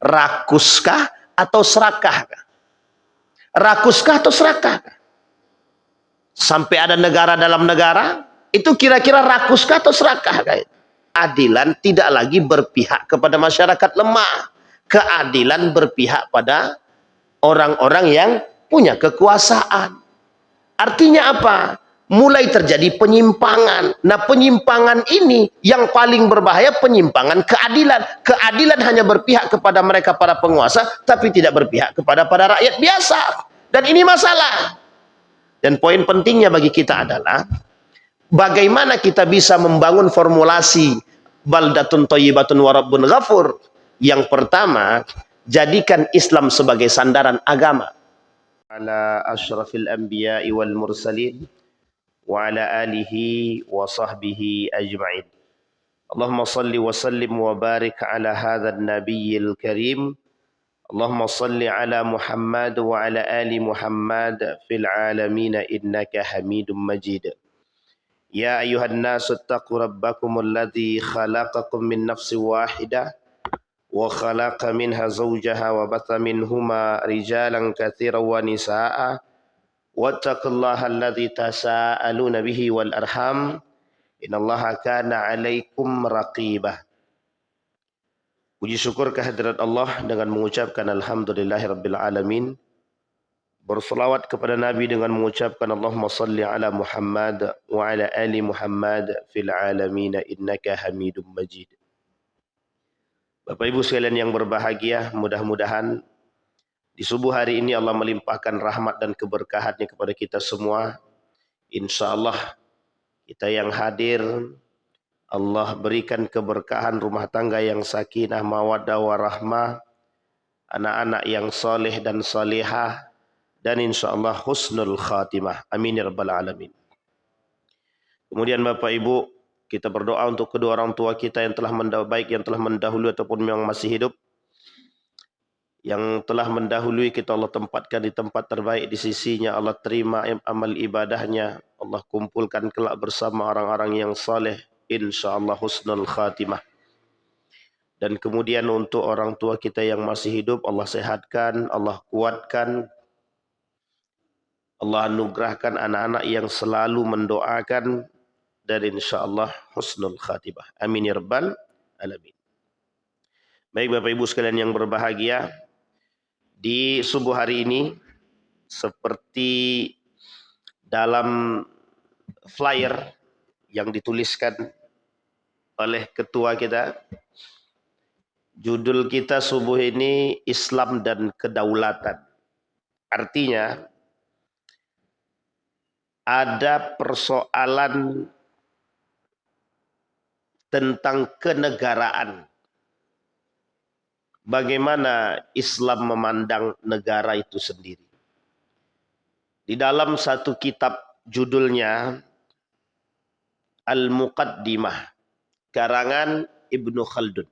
Rakuskah atau serakah? Rakuskah atau serakah? Sampai ada negara dalam negara, itu kira-kira rakuskah atau serakah? Keadilan tidak lagi berpihak kepada masyarakat lemah. Keadilan berpihak pada orang-orang yang punya kekuasaan. Artinya apa? Mulai terjadi penyimpangan. Nah, penyimpangan ini yang paling berbahaya, penyimpangan keadilan. Keadilan hanya berpihak kepada mereka para penguasa, tapi tidak berpihak kepada rakyat biasa. Dan ini masalah. Dan poin pentingnya bagi kita adalah bagaimana kita bisa membangun formulasi baldatun thayyibatun wa rabbun ghafur. Yang pertama, jadikan Islam sebagai sandaran agama. Ala asyrafil anbiya'i wal mursalin wa ala alihi wa sahbihi ajma'in. Allahumma salli wa sallim wa barik ala hadzal nabiyyil karim. Allahumma salli ala Muhammad wa ala ali Muhammad fil alamin innaka Hamidum Majid. Ya ayuhan nasu ittaqu rabbakumul ladzi khalaqakum min nafsin wahidah wa khalaqa minha zawjaha wa batha minhuma rijalan katsiran wa nisaa'a wattaqullaha alladzi tasaaluna bihi wal arham innallaha kana 'alaikum raqibah. Puji syukur kehadirat Allah dengan mengucapkan alhamdulillahirabbil alamin. Berselawat kepada Nabi dengan mengucapkan Allahumma salli ala Muhammad wa ala ali Muhammad fil alamin innaka Hamidum Majid. Bapak Ibu sekalian yang berbahagia, mudah-mudahan di subuh hari ini Allah melimpahkan rahmat dan keberkahannya kepada kita semua. Insya Allah kita yang hadir, Allah berikan keberkahan rumah tangga yang sakinah, mawaddah, warahmah, anak-anak yang soleh dan solehah, dan insya Allah husnul khatimah. Amin ya rabbal alamin. Kemudian Bapak Ibu, kita berdoa untuk kedua orang tua kita yang telah baik yang telah mendahului ataupun yang masih hidup. Yang telah mendahului kita Allah tempatkan di tempat terbaik di sisinya. Allah terima amal ibadahnya. Allah kumpulkan kelak bersama orang-orang yang saleh. InsyaAllah husnul khatimah. Dan kemudian untuk orang tua kita yang masih hidup, Allah sehatkan, Allah kuatkan. Allah anugerahkan anak-anak yang selalu mendoakan. Dan insyaAllah husnul khatimah. Amin ya rabbal alamin. Baik Bapak Ibu sekalian yang berbahagia, di subuh hari ini seperti dalam flyer yang dituliskan oleh ketua kita, judul kita subuh ini Islam dan Kedaulatan. Artinya ada persoalan tentang kenegaraan. Bagaimana Islam memandang negara itu sendiri. Di dalam satu kitab judulnya Al-Muqaddimah, karangan Ibnu Khaldun.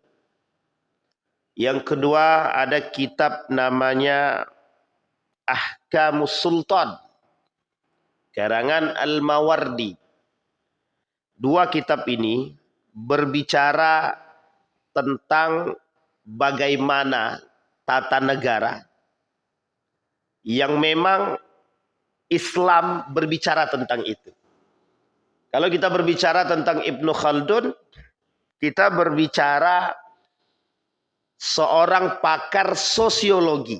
Yang kedua ada kitab namanya Ahkamus Sultan, karangan Al-Mawardi. Dua kitab ini berbicara tentang bagaimana tata negara yang memang Islam berbicara tentang itu. Kalau kita berbicara tentang Ibnu Khaldun, kita berbicara seorang pakar sosiologi.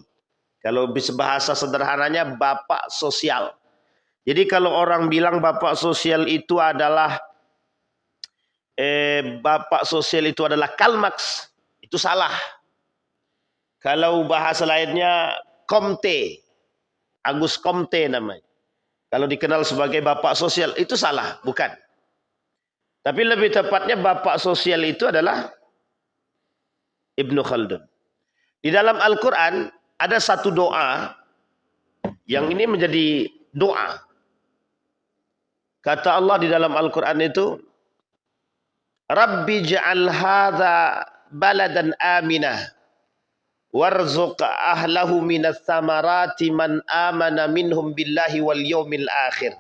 Kalau bahasa sederhananya bapak sosial. Jadi kalau orang bilang bapak sosial itu adalah Karl Marx, itu salah. Kalau bahasa lainnya Comte, Agus Comte namanya. Kalau dikenal sebagai bapak sosial, itu salah, bukan. Tapi lebih tepatnya bapak sosial itu adalah Ibnu Khaldun. Di dalam Al-Quran ada satu doa yang ini menjadi doa. Kata Allah di dalam Al-Quran itu, Rabbi ja'al hadha baladan aminah warzuq ahlahu minas samarati man amana minhum billahi wal yawmil akhir.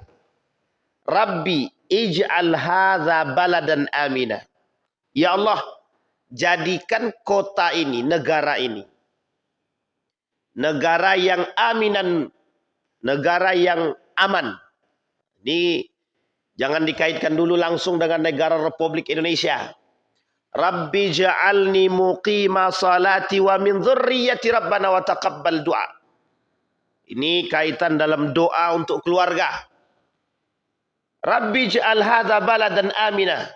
Rabbi ij'al hadha baladan aminah. Ya Allah, jadikan kota ini, negara ini, negara yang aminan, negara yang aman. Ini jangan dikaitkan dulu langsung dengan negara Republik Indonesia. Rabbi ja'alni muqima salati wa min dzurriyyati rabbana wa taqabbal du'a. Ini kaitan dalam doa untuk keluarga. Rabbi ja'al hadza baladan amina.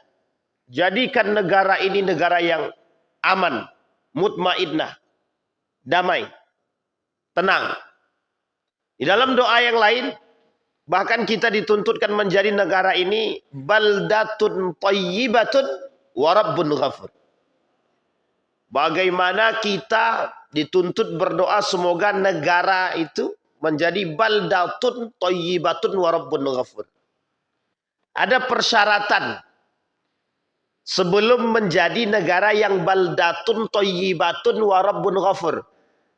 Jadikan negara ini negara yang aman, mutmainnah, damai, tenang. Di dalam doa yang lain, bahkan kita dituntutkan menjadi negara ini baldatun thayyibatun wa rabbun ghafur. Bagaimana kita dituntut berdoa semoga negara itu menjadi baldatun thayyibatun wa rabbun ghafur. Ada persyaratan sebelum menjadi negara yang baldatun thayyibatun wa rabbun ghafur.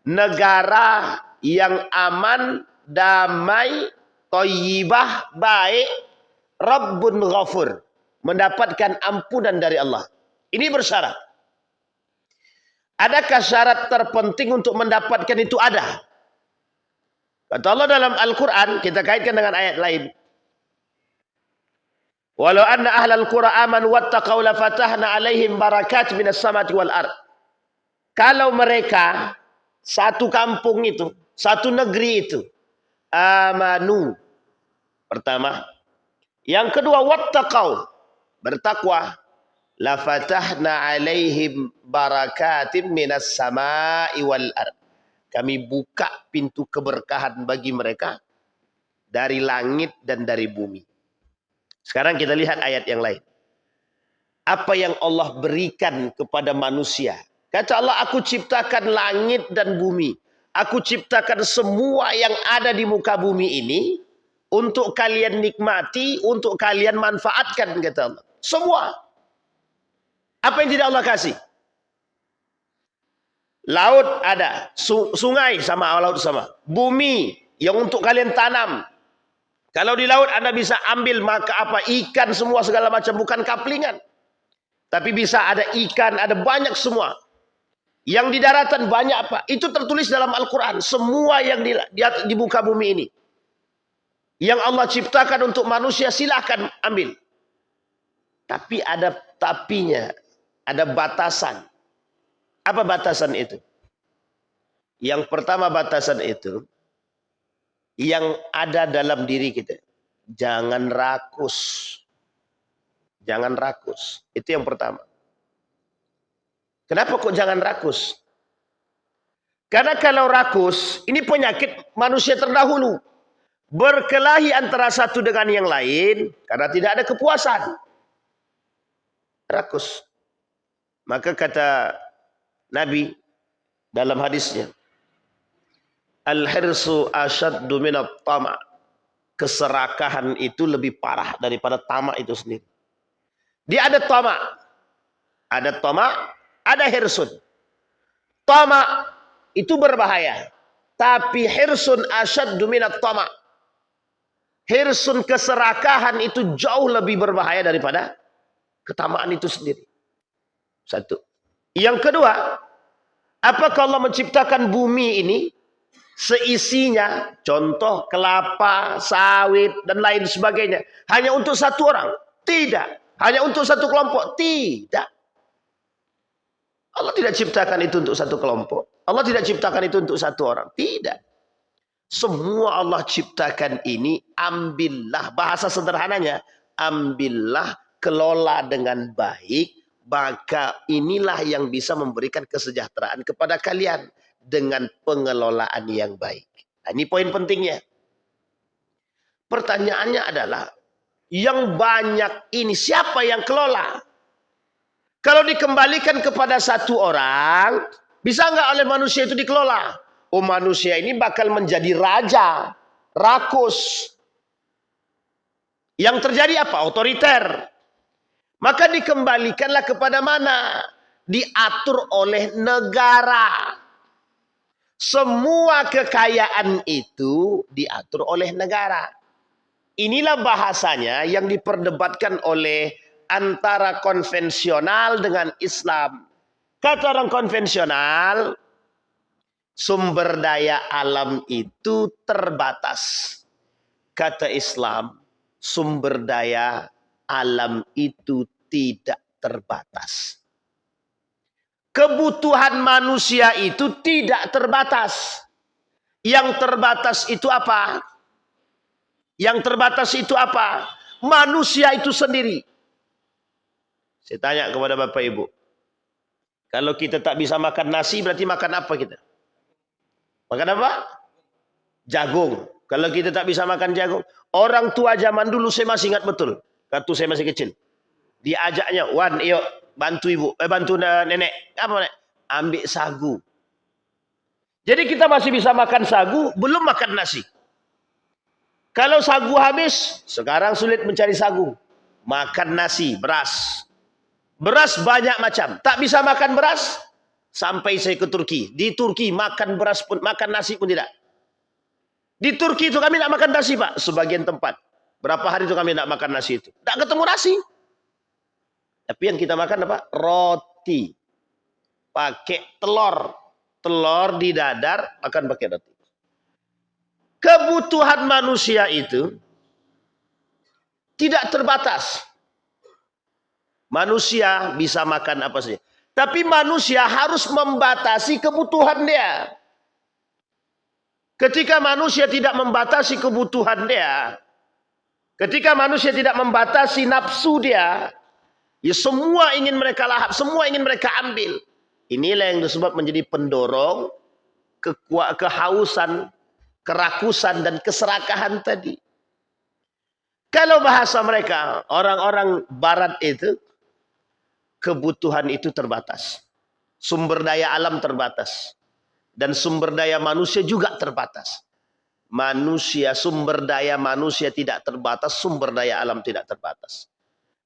Negara yang aman, damai, thayyibah, baik, rabbun ghafur, mendapatkan ampunan dari Allah. Ini bersyarat. Adakah syarat terpenting untuk mendapatkan itu? Ada. Kata Allah dalam Al-Quran, kita kaitkan dengan ayat lain. Walau anna ahlal qura amanu wattaqau la fatahna alaihim barakat minas samati wal ard. Kalau mereka satu kampung itu, satu negeri itu amanu, pertama. Yang kedua wattaqau, bertakwa, la fatahna alaihim barakatim minas samai wal ard. Kami buka pintu keberkahan bagi mereka dari langit dan dari bumi. Sekarang kita lihat ayat yang lain. Apa yang Allah berikan kepada manusia? Kata Allah, aku ciptakan langit dan bumi. Aku ciptakan semua yang ada di muka bumi ini untuk kalian nikmati, untuk kalian manfaatkan, kata Allah. Semua. Apa yang tidak Allah kasih? Laut ada, sungai sama, laut sama. Bumi yang untuk kalian tanam. Kalau di laut Anda bisa ambil maka apa? Ikan semua segala macam, bukan kaplingan. Tapi bisa ada ikan, ada banyak semua. Yang di daratan banyak apa? Itu tertulis dalam Al-Quran. Semua yang di muka bumi ini. Yang Allah ciptakan untuk manusia silahkan ambil. Tapi ada tapinya. Ada batasan. Apa batasan itu? Yang pertama batasan itu, yang ada dalam diri kita. Jangan rakus. Jangan rakus. Itu yang pertama. Kenapa kok jangan rakus? Karena kalau rakus, ini penyakit manusia terdahulu. Berkelahi antara satu dengan yang lain, karena tidak ada kepuasan. Rakus. Maka kata Nabi dalam hadisnya, al-hirsu asyaddu minat tama'. Keserakahan itu lebih parah daripada tamak itu sendiri. Dia ada tamak. Ada tamak, ada hirsun. Tamak itu berbahaya. Tapi hirsun asyaddu minat tama'. Hirsun, keserakahan itu jauh lebih berbahaya daripada ketamaan itu sendiri. Satu. Yang kedua, apakah Allah menciptakan bumi ini seisinya, contoh kelapa, sawit, dan lain sebagainya, hanya untuk satu orang? Tidak. Hanya untuk satu kelompok? Tidak. Allah tidak ciptakan itu untuk satu kelompok. Allah tidak ciptakan itu untuk satu orang. Tidak. Semua Allah ciptakan ini, ambillah. Bahasa sederhananya, ambillah, kelola dengan baik, maka inilah yang bisa memberikan kesejahteraan kepada kalian. Dengan pengelolaan yang baik. Nah, ini poin pentingnya. Pertanyaannya adalah, yang banyak ini siapa yang kelola? Kalau dikembalikan kepada satu orang, bisa nggak oleh manusia itu dikelola? Oh, manusia ini bakal menjadi raja, rakus. Yang terjadi apa? Otoriter. Maka dikembalikanlah kepada mana? Diatur oleh negara. Semua kekayaan itu diatur oleh negara. Inilah bahasanya yang diperdebatkan oleh antara konvensional dengan Islam. Kata orang konvensional, Sumber daya alam itu terbatas. Kata Islam, sumber daya alam itu tidak terbatas. Kebutuhan manusia itu tidak terbatas. Yang terbatas itu apa? Yang terbatas itu apa? Manusia itu sendiri. Saya tanya kepada Bapak Ibu. Kalau kita tak bisa makan nasi, berarti makan apa kita? Makan apa? Jagung. Kalau kita tak bisa makan jagung. Orang tua zaman dulu saya masih ingat betul. Waktu saya masih kecil. Diajaknya, Wan, yuk bantu ibu. Bantu nenek. Apa, Nek? Ambil sagu. Jadi kita masih bisa makan sagu, belum makan nasi. Kalau sagu habis, sekarang sulit mencari sagu. Makan nasi, beras. Beras banyak macam. Tak bisa makan beras, sampai saya ke Turki. Di Turki makan beras pun, makan nasi pun tidak. Di Turki itu kami tak makan nasi, Pak. Sebagian tempat. Berapa hari itu kami tak makan nasi itu. Tak ketemu nasi. Tapi yang kita makan apa? Roti. Pakai telur. Telur didadar, makan pakai roti. Kebutuhan manusia itu tidak terbatas. Manusia bisa makan apa saja. Tapi manusia harus membatasi kebutuhan dia. Ketika manusia tidak membatasi kebutuhan dia, ketika manusia tidak membatasi nafsu dia, ya semua ingin mereka lahap, semua ingin mereka ambil. Inilah yang disebut menjadi pendorong kehausan, kerakusan dan keserakahan tadi. Kalau bahasa mereka, orang-orang barat itu, kebutuhan itu terbatas. Sumber daya alam terbatas. Dan sumber daya manusia juga terbatas. Sumber daya manusia tidak terbatas, sumber daya alam tidak terbatas.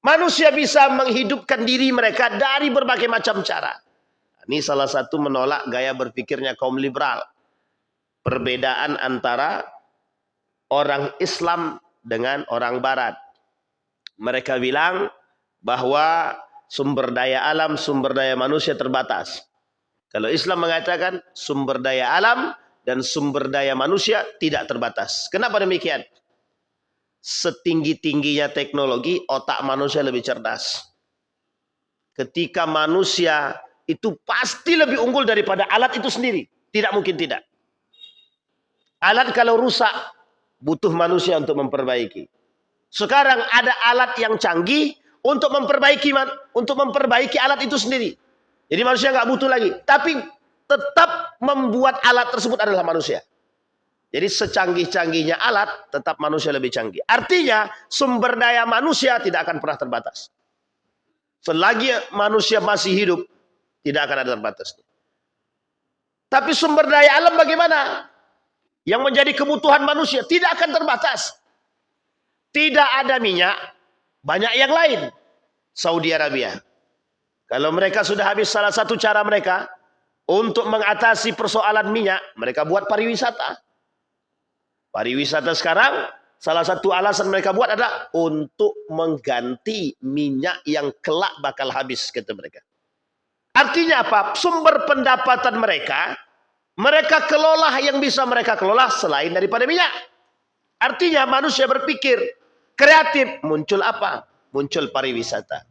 Manusia bisa menghidupkan diri mereka dari berbagai macam cara. Ini salah satu menolak gaya berpikirnya kaum liberal. Perbedaan antara orang Islam dengan orang Barat. Mereka bilang bahwa sumber daya alam, sumber daya manusia terbatas. Kalau Islam mengatakan sumber daya alam dan sumber daya manusia tidak terbatas. Kenapa demikian? Setinggi-tingginya teknologi, otak manusia lebih cerdas. Ketika manusia itu pasti lebih unggul daripada alat itu sendiri. Tidak mungkin tidak. Alat kalau rusak, butuh manusia untuk memperbaiki. Sekarang ada alat yang canggih untuk memperbaiki alat itu sendiri. Jadi manusia nggak butuh lagi. Tapi tetap membuat alat tersebut adalah manusia. Jadi secanggih-canggihnya alat, tetap manusia lebih canggih. Artinya sumber daya manusia tidak akan pernah terbatas. Selagi manusia masih hidup, tidak akan ada terbatasnya. Tapi sumber daya alam bagaimana? Yang menjadi kebutuhan manusia tidak akan terbatas. Tidak ada minyak, banyak yang lain. Saudi Arabia. Kalau mereka sudah habis salah satu cara mereka untuk mengatasi persoalan minyak, mereka buat pariwisata. Pariwisata sekarang, salah satu alasan mereka buat adalah untuk mengganti minyak yang kelak bakal habis, kata mereka. Artinya apa? Sumber pendapatan mereka kelola yang bisa mereka kelola selain daripada minyak. Artinya manusia berpikir kreatif, muncul apa? Muncul pariwisata.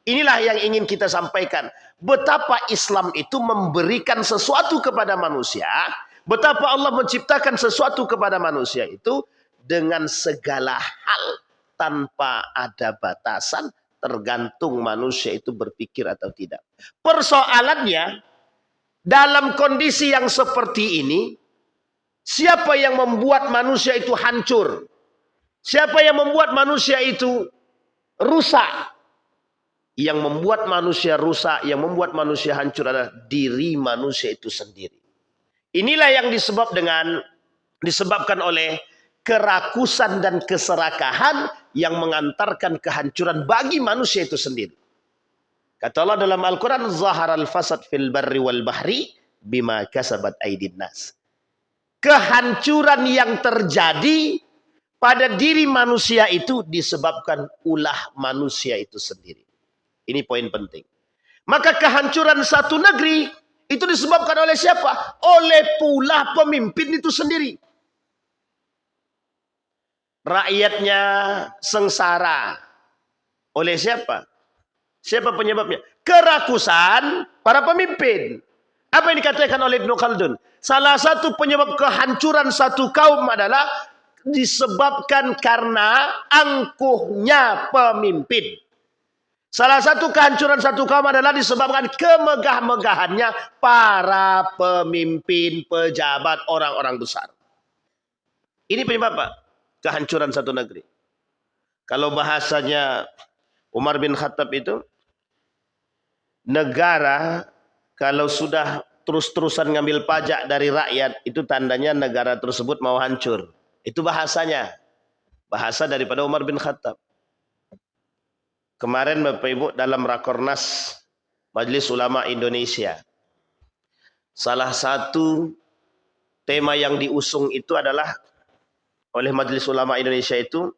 Inilah yang ingin kita sampaikan. Betapa Islam itu memberikan sesuatu kepada manusia. Betapa Allah menciptakan sesuatu kepada manusia itu dengan segala hal tanpa ada batasan, tergantung manusia itu berpikir atau tidak. Persoalannya, dalam kondisi yang seperti ini, siapa yang membuat manusia itu hancur? Siapa yang membuat manusia itu rusak? Yang membuat manusia rusak, yang membuat manusia hancur adalah diri manusia itu sendiri. Inilah yang disebabkan oleh kerakusan dan keserakahan yang mengantarkan kehancuran bagi manusia itu sendiri. Kata Allah dalam Al-Quran, Zaharal fasad fil barri wal bahri bima kasabat aydin nas. Kehancuran yang terjadi pada diri manusia itu disebabkan ulah manusia itu sendiri. Ini poin penting. Maka kehancuran satu negeri Itu disebabkan oleh siapa? Oleh pula pemimpin itu sendiri. Rakyatnya sengsara. Oleh siapa? Siapa penyebabnya? Kerakusan para pemimpin. Apa yang dikatakan oleh Ibnu Khaldun? Salah satu penyebab kehancuran satu kaum adalah disebabkan karena angkuhnya pemimpin. Salah satu kehancuran satu kaum adalah disebabkan kemegah-megahannya para pemimpin, pejabat, orang-orang besar. Ini penyebab apa? Kehancuran satu negeri. Kalau bahasanya Umar bin Khattab itu, negara kalau sudah terus-terusan ngambil pajak dari rakyat, itu tandanya negara tersebut mau hancur. Itu bahasanya. Bahasa daripada Umar bin Khattab. Kemarin Bapak Ibu dalam Rakornas Majelis Ulama Indonesia, salah satu tema yang diusung itu adalah oleh Majelis Ulama Indonesia itu,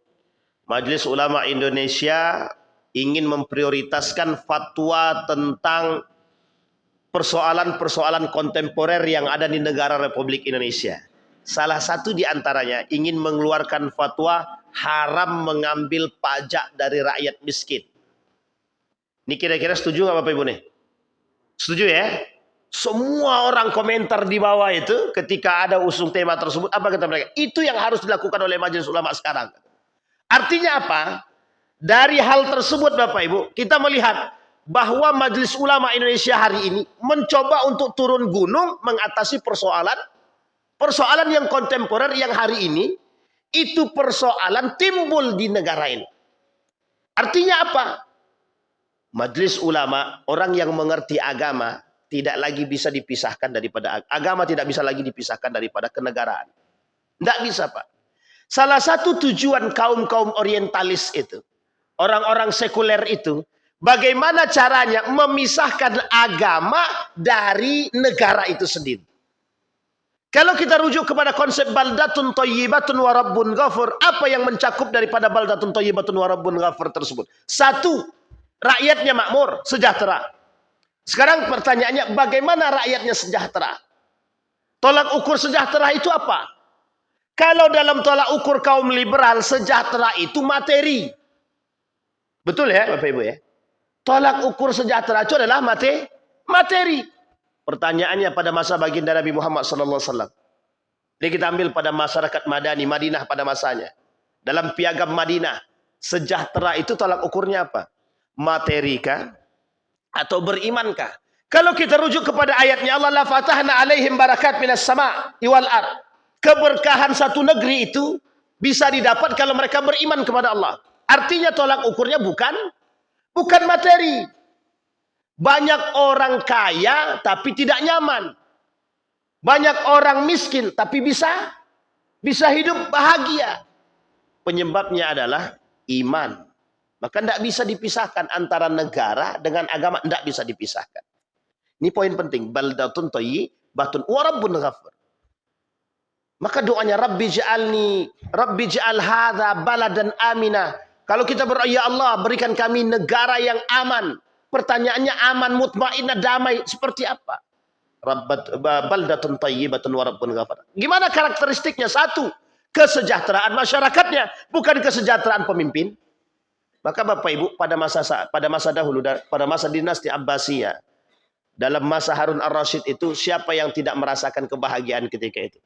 Majelis Ulama Indonesia ingin memprioritaskan fatwa tentang persoalan-persoalan kontemporer yang ada di negara Republik Indonesia. Salah satu di antaranya ingin mengeluarkan fatwa haram mengambil pajak dari rakyat miskin. Ini kira-kira setuju nggak Bapak Ibu nih? Setuju ya? Semua orang komentar di bawah itu ketika ada usung tema tersebut, apa kata mereka? Itu yang harus dilakukan oleh Majelis Ulama sekarang. Artinya apa? Dari hal tersebut Bapak Ibu, kita melihat bahwa Majelis Ulama Indonesia hari ini mencoba untuk turun gunung mengatasi persoalan yang kontemporer yang hari ini itu persoalan timbul di negara ini. Artinya apa? Majelis Ulama, orang yang mengerti agama tidak lagi bisa dipisahkan daripada agama, tidak bisa lagi dipisahkan daripada kenegaraan. Tidak bisa, Pak. Salah satu tujuan kaum-kaum orientalis itu, orang-orang sekuler itu, bagaimana caranya memisahkan agama dari negara itu sendiri. Kalau kita rujuk kepada konsep baldatun thayyibatun wa rabbun ghafur, apa yang mencakup daripada baldatun thayyibatun wa rabbun ghafur tersebut? Satu, rakyatnya makmur, sejahtera. Sekarang pertanyaannya, bagaimana rakyatnya sejahtera? Tolak ukur sejahtera itu apa? Kalau dalam tolak ukur kaum liberal, sejahtera itu materi. Betul ya Bapak Ibu ya? Tolak ukur sejahtera itu adalah materi. Pertanyaannya pada masa baginda Nabi Muhammad SAW. Ini kita ambil pada masyarakat Madani, Madinah pada masanya. Dalam piagam Madinah, sejahtera itu tolak ukurnya apa? Materikah atau berimankah? Kalau kita rujuk kepada ayatnya Allah, la fatahna alaihim barakat minas sama' wal ard. Keberkahan satu negeri itu bisa didapat kalau mereka beriman kepada Allah. Artinya tolak ukurnya bukan materi. Banyak orang kaya tapi tidak nyaman. Banyak orang miskin tapi bisa hidup bahagia. Penyebabnya adalah iman. Maka tidak bisa dipisahkan antara negara dengan agama, tidak bisa dipisahkan. Ini poin penting. Baldatun thayyibatun wa rabbun ghafur. Maka doanya Rabbi ja'al hadza baladan amina. Kalau kita berdoa, ya Allah, berikan kami negara yang aman. Pertanyaannya aman, mutmainnah, damai, seperti apa? Baldatun thayyibatun wa rabbun ghafur. Gimana karakteristiknya? Satu, kesejahteraan masyarakatnya, bukan kesejahteraan pemimpin. Maka Bapak Ibu, pada masa dahulu, pada masa dinasti Abbasiyah, dalam masa Harun ar-Rasyid itu, siapa yang tidak merasakan kebahagiaan ketika itu?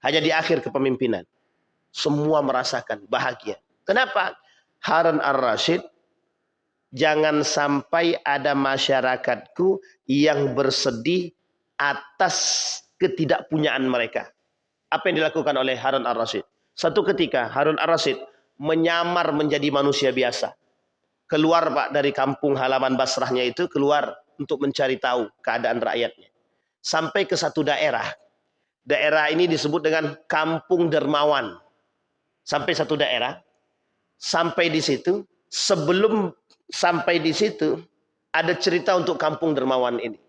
Hanya di akhir kepemimpinan. Semua merasakan bahagia. Kenapa? Harun ar-Rasyid, jangan sampai ada masyarakatku yang bersedih atas ketidakpunyaan mereka. Apa yang dilakukan oleh Harun ar-Rasyid? Satu ketika Harun ar-Rasyid menyamar menjadi manusia biasa. Keluar Pak dari kampung halaman Basrahnya itu, keluar untuk mencari tahu keadaan rakyatnya. Sampai ke satu daerah. Daerah ini disebut dengan Kampung Dermawan. Sampai satu daerah. Sampai di situ, sebelum sampai di situ, ada cerita untuk Kampung Dermawan ini.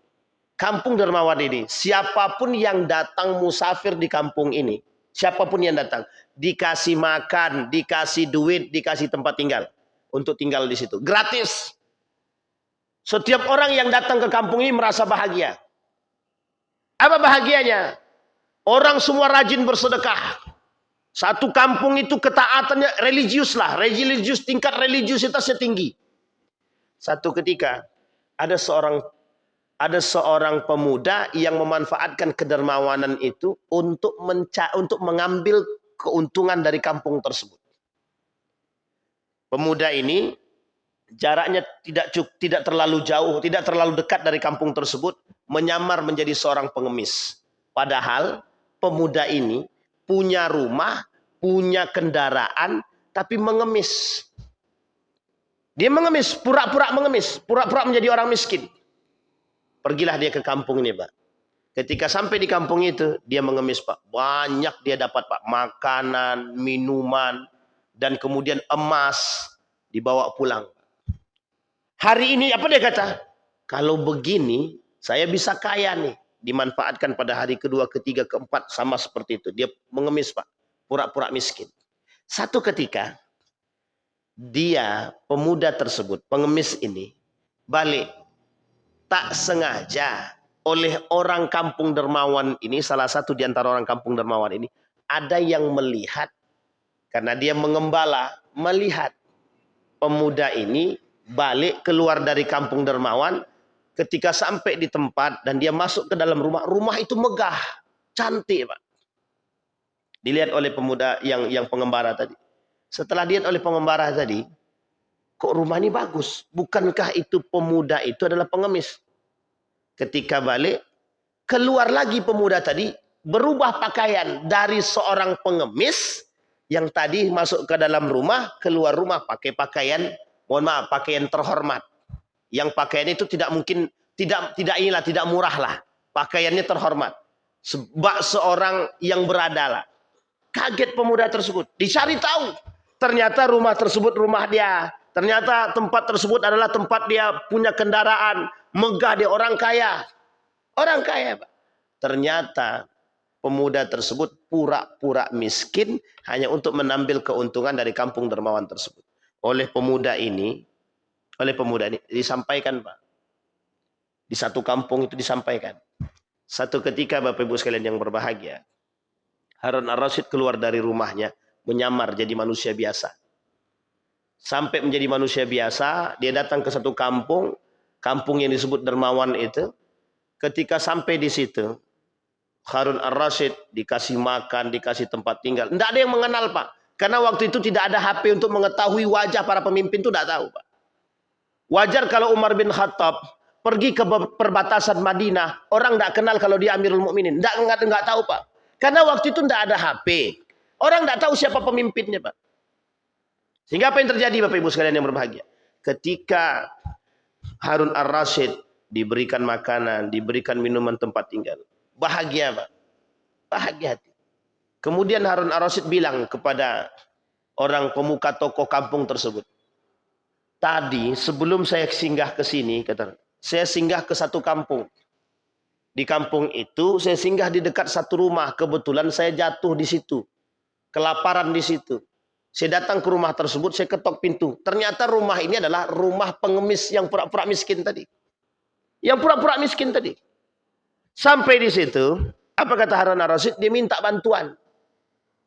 Kampung Dermawan ini, siapapun yang datang musafir di kampung ini, siapapun yang datang, dikasih makan, dikasih duit, dikasih tempat tinggal. Untuk tinggal di situ. Gratis. Setiap orang yang datang ke kampung ini merasa bahagia. Apa bahagianya? Orang semua rajin bersedekah. Satu kampung itu ketaatannya religius lah. Religius, tingkat religiusitasnya tinggi. Satu ketika ada seorang pemuda yang memanfaatkan kedermawanan itu untuk mengambil keuntungan dari kampung tersebut. Pemuda ini jaraknya tidak terlalu jauh, tidak terlalu dekat dari kampung tersebut, menyamar menjadi seorang pengemis. Padahal pemuda ini punya rumah, punya kendaraan, tapi mengemis. Dia mengemis, pura-pura mengemis, pura-pura menjadi orang miskin. Pergilah dia ke kampung ini, Pak. Ketika sampai di kampung itu, dia mengemis, Pak. Banyak dia dapat, Pak. Makanan, minuman, dan kemudian emas dibawa pulang. Hari ini apa dia kata? Kalau begini, saya bisa kaya nih. Dimanfaatkan pada hari kedua, ketiga, keempat, sama seperti itu. Dia mengemis, Pak. Pura-pura miskin. Satu ketika, dia, pemuda tersebut, pengemis ini, balik. Tak sengaja oleh orang kampung dermawan ini, salah satu di antara orang kampung dermawan ini, ada yang melihat, karena dia mengembala, melihat pemuda ini balik keluar dari kampung dermawan. Ketika sampai di tempat dan dia masuk ke dalam rumah, rumah itu megah, cantik, Pak. Dilihat oleh pemuda yang pengembara tadi. Setelah dilihat oleh pengembara tadi, kok rumah ini bagus? Bukankah itu pemuda itu adalah pengemis? Ketika balik, keluar lagi pemuda tadi, berubah pakaian dari seorang pengemis yang tadi masuk ke dalam rumah, keluar rumah pakai pakaian, mohon maaf, pakaian terhormat. Yang pakaian itu tidak mungkin, tidak murah lah. Pakaiannya terhormat. Sebab seorang yang berada lah. Kaget pemuda tersebut. Dicari tahu. Ternyata rumah tersebut rumah dia. Ternyata tempat tersebut adalah tempat dia punya kendaraan. Megah, dia orang kaya. Orang kaya, Pak. Ternyata pemuda tersebut pura-pura miskin hanya untuk menambil keuntungan dari kampung dermawan tersebut. Oleh pemuda ini disampaikan, Pak. Di satu kampung itu disampaikan. Satu ketika, Bapak Ibu sekalian yang berbahagia, Harun ar-Rasyid keluar dari rumahnya, menyamar jadi manusia biasa. Sampai menjadi manusia biasa, dia datang ke satu kampung yang disebut dermawan itu. Ketika sampai di situ, Harun ar-Rasyid dikasih makan, dikasih tempat tinggal. Tidak ada yang mengenal, Pak. Karena waktu itu tidak ada HP untuk mengetahui wajah para pemimpin, itu tidak tahu, Pak. Wajar kalau Umar bin Khattab pergi ke perbatasan Madinah, orang tidak kenal kalau dia Amirul Mukminin. Tidak tahu, Pak. Karena waktu itu tidak ada HP. Orang tidak tahu siapa pemimpinnya, Pak. Sehingga apa yang terjadi, Bapak Ibu sekalian yang berbahagia? Ketika Harun ar-Rasyid diberikan makanan, diberikan minuman, tempat tinggal. Bahagia, Pak. Bahagia hati. Kemudian Harun ar-Rasyid bilang kepada orang pemuka tokoh kampung tersebut. Tadi sebelum saya singgah ke sini, kata, saya singgah ke satu kampung. Di kampung itu saya singgah di dekat satu rumah. Kebetulan saya jatuh di situ. Kelaparan di situ. Saya datang ke rumah tersebut, saya ketok pintu. Ternyata rumah ini adalah rumah pengemis yang pura-pura miskin tadi. Yang pura-pura miskin tadi. Sampai di situ, apa kata Harun ar-Rasyid? Dia minta bantuan.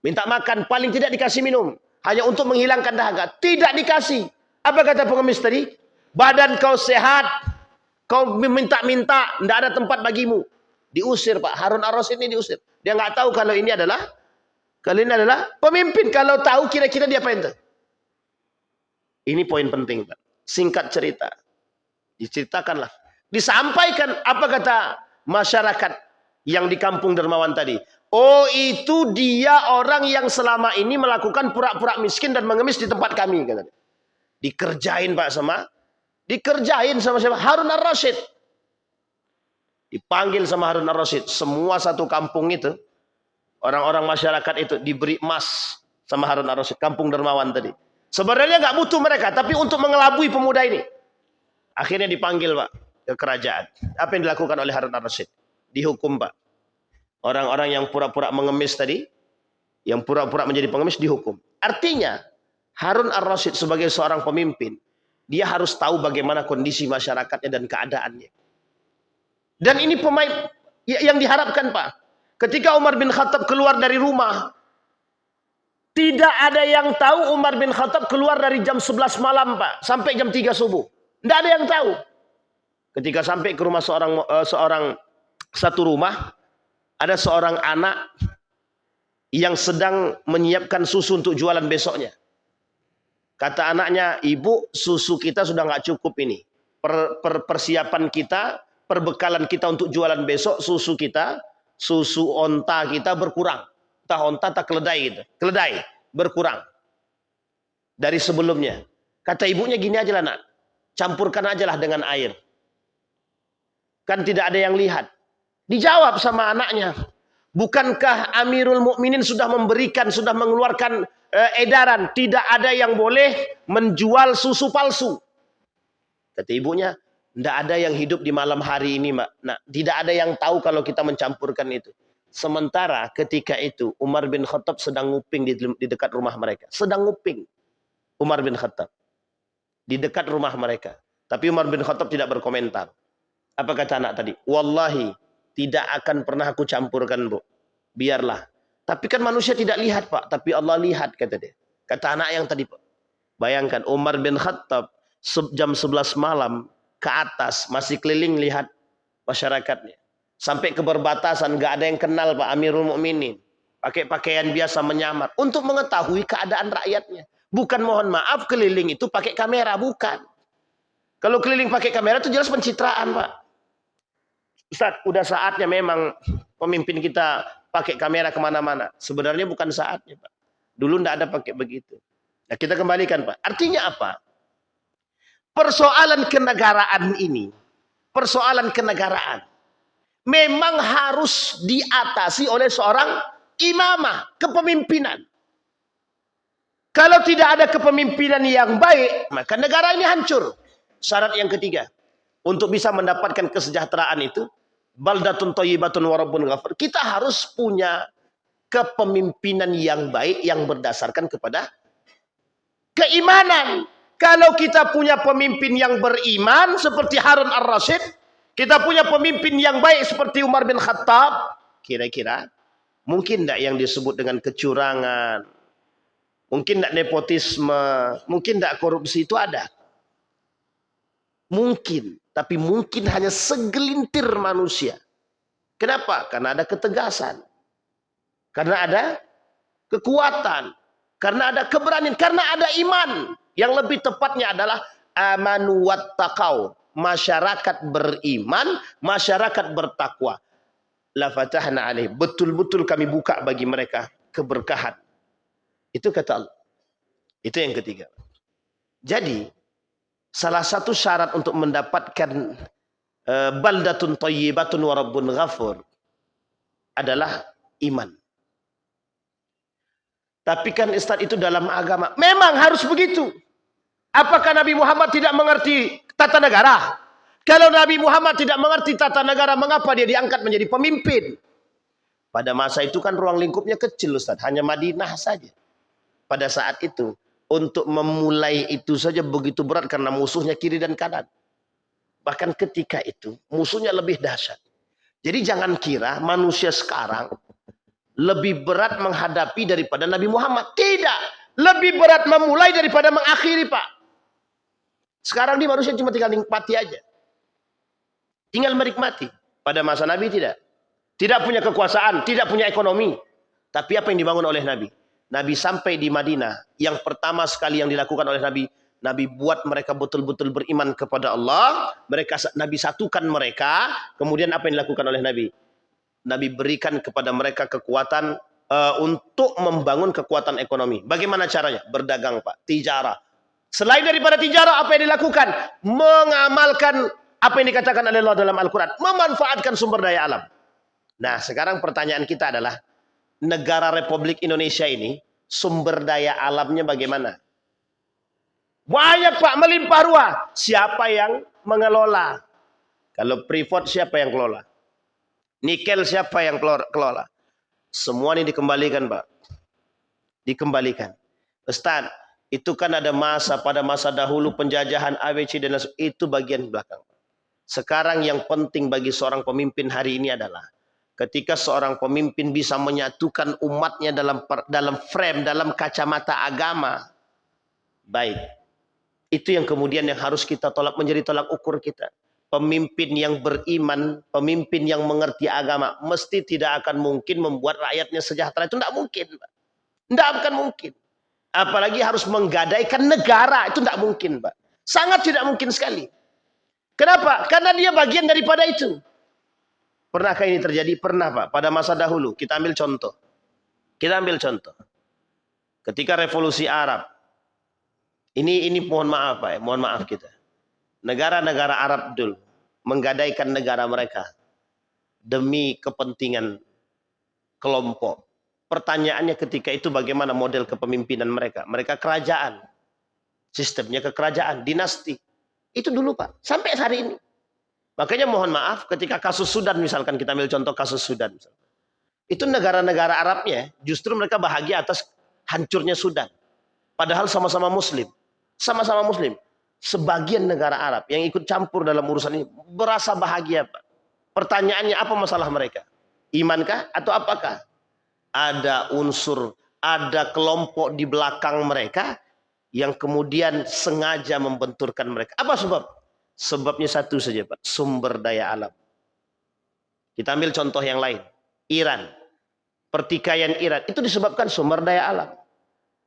Minta makan, paling tidak dikasih minum. Hanya untuk menghilangkan dahaga. Tidak dikasih. Apa kata pengemis tadi? Badan kau sehat, kau minta-minta, tidak ada tempat bagimu. Diusir, Pak. Harun ar-Rasyid ini diusir. Dia nggak tahu kalau ini adalah pemimpin. Kalau tahu kira-kira dia apa itu? Ini poin penting, Pak. Singkat cerita. Diceritakanlah. Disampaikan apa kata masyarakat yang di kampung dermawan tadi. Oh, itu dia orang yang selama ini melakukan pura-pura miskin dan mengemis di tempat kami. Katanya. Dikerjain, Pak, dikerjain sama siapa? Harun ar-Rasyid. Dipanggil sama Harun ar-Rasyid. Semua satu kampung itu, orang-orang masyarakat itu diberi emas sama Harun ar-Rasyid. Kampung dermawan tadi. Sebenarnya nggak butuh mereka, tapi untuk mengelabui pemuda ini. Akhirnya dipanggil, Pak, ke kerajaan. Apa yang dilakukan oleh Harun ar-Rasyid? Dihukum, Pak. Orang-orang yang pura-pura mengemis tadi, yang pura-pura menjadi pengemis dihukum. Artinya, Harun ar-Rasyid sebagai seorang pemimpin, dia harus tahu bagaimana kondisi masyarakatnya dan keadaannya. Dan ini yang diharapkan, Pak. Ketika Umar bin Khattab keluar dari rumah, tidak ada yang tahu Umar bin Khattab keluar dari jam 11 malam, Pak, sampai jam 3 subuh. Tidak ada yang tahu. Ketika sampai ke rumah satu rumah, ada seorang anak yang sedang menyiapkan susu untuk jualan besoknya. Kata anaknya, ibu, susu kita sudah nggak cukup ini. Persiapan kita, perbekalan kita untuk jualan besok, susu onta kita berkurang. Entah onta, tak keledai gitu. Keledai berkurang dari sebelumnya. Kata ibunya, gini aja lah nak, campurkan aja lah dengan air. Kan tidak ada yang lihat. Dijawab sama anaknya, bukankah Amirul Mukminin sudah mengeluarkan edaran, tidak ada yang boleh menjual susu palsu. Kata ibunya, tidak ada yang hidup di malam hari ini, Mbak. Nah, tidak ada yang tahu kalau kita mencampurkan itu. Sementara ketika itu Umar bin Khattab sedang nguping di dekat rumah mereka. Sedang nguping Umar bin Khattab di dekat rumah mereka. Tapi Umar bin Khattab tidak berkomentar. Apa kata anak tadi? Wallahi, tidak akan pernah aku campurkan, Bu. Biarlah. Tapi kan manusia tidak lihat, Pak. Tapi Allah lihat, kata dia. Kata anak yang tadi, Pak. Bayangkan, Umar bin Khattab jam 11 malam ke atas masih keliling lihat masyarakatnya. Sampai ke perbatasan, nggak ada yang kenal Pak Amirul Mukminin. Pakai pakaian biasa menyamar. Untuk mengetahui keadaan rakyatnya. Bukan, mohon maaf, keliling itu pakai kamera. Bukan. Kalau keliling pakai kamera itu jelas pencitraan, Pak. Ustaz, udah saatnya memang pemimpin kita pakai kamera kemana-mana. Sebenarnya bukan saatnya, Pak. Dulu nggak ada pakai begitu. Nah, kita kembalikan, Pak. Artinya apa? Persoalan kenegaraan ini, persoalan kenegaraan, memang harus diatasi oleh seorang imamah, kepemimpinan. Kalau tidak ada kepemimpinan yang baik, maka negara ini hancur. Syarat yang ketiga, untuk bisa mendapatkan kesejahteraan itu, baldatun thayyibatun wa rabbun ghafur. Kita harus punya kepemimpinan yang baik yang berdasarkan kepada keimanan. Kalau kita punya pemimpin yang beriman seperti Harun ar-Rasyid, kita punya pemimpin yang baik seperti Umar bin Khattab, kira-kira mungkin tidak yang disebut dengan kecurangan, mungkin tidak nepotisme, mungkin tidak korupsi itu ada. Mungkin, tapi mungkin hanya segelintir manusia. Kenapa? Karena ada ketegasan. Karena ada kekuatan. Karena ada keberanian. Karena ada iman. Yang lebih tepatnya adalah amanu wattaqau. Masyarakat beriman, masyarakat bertakwa. La fatahna alaih. Betul-betul kami buka bagi mereka keberkahan. Itu kata Allah. Itu yang ketiga. Jadi, salah satu syarat untuk mendapatkan baldatun thayyibatun wa rabbun ghafur adalah iman. Tapi kan Ustaz, itu dalam agama. Memang harus begitu. Apakah Nabi Muhammad tidak mengerti tata negara? Kalau Nabi Muhammad tidak mengerti tata negara, mengapa dia diangkat menjadi pemimpin? Pada masa itu kan ruang lingkupnya kecil, Ustaz. Hanya Madinah saja. Pada saat itu, untuk memulai itu saja begitu berat karena musuhnya kiri dan kanan. Bahkan ketika itu, musuhnya lebih dahsyat. Jadi jangan kira manusia sekarang lebih berat menghadapi daripada Nabi Muhammad. Tidak. Lebih berat memulai daripada mengakhiri, Pak. Sekarang ini manusia cuma tinggal menikmati aja. Tinggal menikmati. Pada masa Nabi tidak. Tidak punya kekuasaan, tidak punya ekonomi. Tapi apa yang dibangun oleh Nabi? Nabi sampai di Madinah. Yang pertama sekali yang dilakukan oleh Nabi, Nabi buat mereka betul-betul beriman kepada Allah. Nabi satukan mereka. Kemudian apa yang dilakukan oleh Nabi? Nabi berikan kepada mereka kekuatan untuk membangun kekuatan ekonomi. Bagaimana caranya? Berdagang, Pak. Tijarah. Selain daripada tijarah, apa yang dilakukan? Mengamalkan apa yang dikatakan oleh Allah dalam Al-Quran. Memanfaatkan sumber daya alam. Nah, sekarang pertanyaan kita adalah, negara Republik Indonesia ini, sumber daya alamnya bagaimana? Banyak, Pak, melimpah ruah. Siapa yang mengelola? Kalau Freeport, siapa yang kelola? Nikel, siapa yang kelola? Semua ini dikembalikan, Pak. Dikembalikan. Ustaz, itu kan ada pada masa dahulu penjajahan ABC dan itu bagian belakang. Sekarang yang penting bagi seorang pemimpin hari ini adalah Ketika seorang pemimpin bisa menyatukan umatnya dalam frame, dalam kacamata agama, baik. Itu yang kemudian yang harus kita tolak, menjadi tolak ukur kita. Pemimpin yang beriman, pemimpin yang mengerti agama, mesti tidak akan mungkin membuat rakyatnya sejahtera. Itu tidak mungkin, Pak. Tidak akan mungkin. Apalagi harus menggadaikan negara, itu tidak mungkin, Pak. Sangat tidak mungkin sekali. Kenapa? Karena dia bagian daripada itu. Pernahkah ini terjadi? Pernah, Pak. Pada masa dahulu, kita ambil contoh. Ketika revolusi Arab, ini mohon maaf, Pak. Mohon maaf kita. Negara-negara Arab dulu menggadaikan negara mereka demi kepentingan kelompok. Pertanyaannya ketika itu bagaimana model kepemimpinan mereka? Mereka kerajaan. Sistemnya kekerajaan, dinasti. Itu dulu, Pak. Sampai hari ini. Makanya mohon maaf ketika kasus Sudan misalkan, kita ambil contoh kasus Sudan. Itu negara-negara Arabnya justru mereka bahagia atas hancurnya Sudan. Padahal sama-sama Muslim. Sama-sama Muslim. Sebagian negara Arab yang ikut campur dalam urusan ini berasa bahagia, Pak. Pertanyaannya apa masalah mereka? Imankah atau apakah? Ada unsur, ada kelompok di belakang mereka yang kemudian sengaja membenturkan mereka. Apa sebab? Sebabnya satu saja, Pak. Sumber daya alam. Kita ambil contoh yang lain. Iran. Pertikaian Iran. Itu disebabkan sumber daya alam.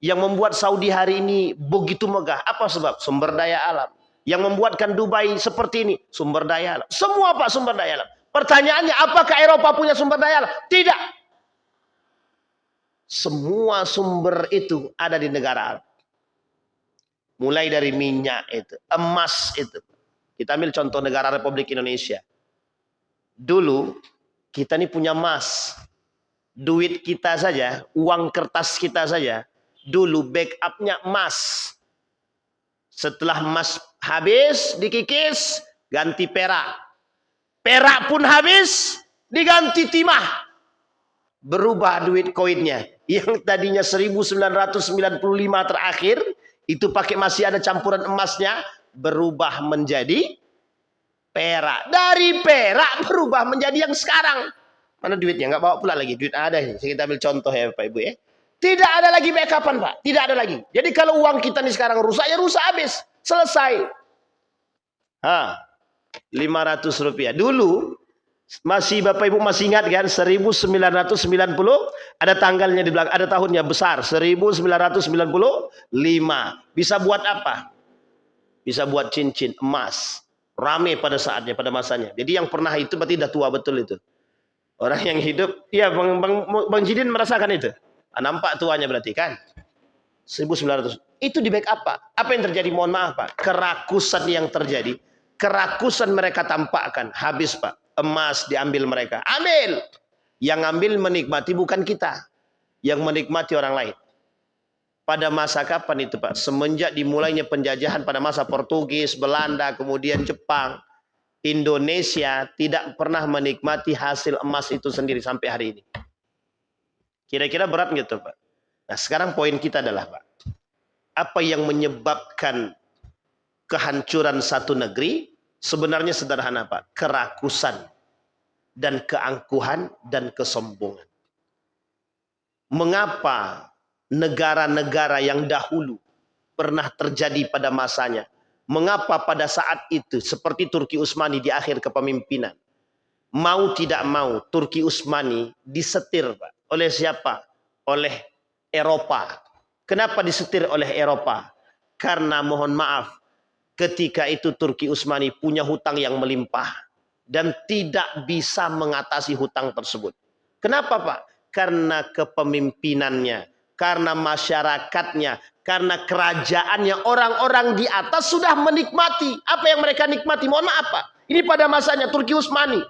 Yang membuat Saudi hari ini begitu megah. Apa sebab? Sumber daya alam. Yang membuatkan Dubai seperti ini. Sumber daya alam. Semua, Pak, sumber daya alam. Pertanyaannya, apakah Eropa punya sumber daya alam? Tidak. Semua sumber itu ada di negara Arab. Mulai dari minyak itu, emas itu. Kita ambil contoh negara Republik Indonesia. Dulu kita ini punya emas. Duit kita saja, uang kertas kita saja, dulu backupnya emas. Setelah emas habis, dikikis, ganti perak. Perak pun habis, diganti timah. Berubah duit koinnya. Yang tadinya 1995 terakhir, itu pakai masih ada campuran emasnya, berubah menjadi perak. Dari perak berubah menjadi yang sekarang. Mana duitnya? Nggak bawa pula lagi. Duit ada. Kita ambil contoh ya Pak Ibu ya. Tidak ada lagi backupan, Pak. Tidak ada lagi. Jadi kalau uang kita nih sekarang rusak, ya rusak habis. Selesai. 500 rupiah. Dulu, masih Bapak Ibu masih ingat kan? 1990, ada tanggalnya di belakang, ada tahunnya besar. 1995. Bisa buat apa? Bisa buat cincin emas. Rame pada saatnya, pada masanya. Jadi yang pernah itu berarti dah tua betul itu. Orang yang hidup, ya Bang Jidin merasakan itu. Nampak tuanya berarti kan? 1900. Itu di backup, Pak. Apa yang terjadi? Mohon maaf, Pak. Kerakusan yang terjadi. Kerakusan mereka tampakkan. Habis, Pak. Emas diambil mereka. Ambil. Yang ambil menikmati bukan kita. Yang menikmati orang lain. Pada masa kapan itu, Pak? Semenjak dimulainya penjajahan pada masa Portugis, Belanda, kemudian Jepang. Indonesia tidak pernah menikmati hasil emas itu sendiri sampai hari ini. Kira-kira berat gitu, Pak. Nah, sekarang poin kita adalah, Pak, apa yang menyebabkan kehancuran satu negeri? Sebenarnya sederhana, Pak. Kerakusan dan keangkuhan dan kesombongan. Mengapa negara-negara yang dahulu pernah terjadi pada masanya, mengapa pada saat itu seperti Turki Utsmani di akhir kepemimpinan, mau tidak mau Turki Utsmani disetir, Pak. Oleh siapa? Oleh Eropa. Kenapa disetir oleh Eropa? Karena mohon maaf, ketika itu Turki Utsmani punya hutang yang melimpah dan tidak bisa mengatasi hutang tersebut. Kenapa, Pak? Karena kepemimpinannya, karena masyarakatnya, karena kerajaannya, orang-orang di atas sudah menikmati. Apa yang mereka nikmati? Mohon maaf, Pak. Ini pada masanya Turki Utsmani.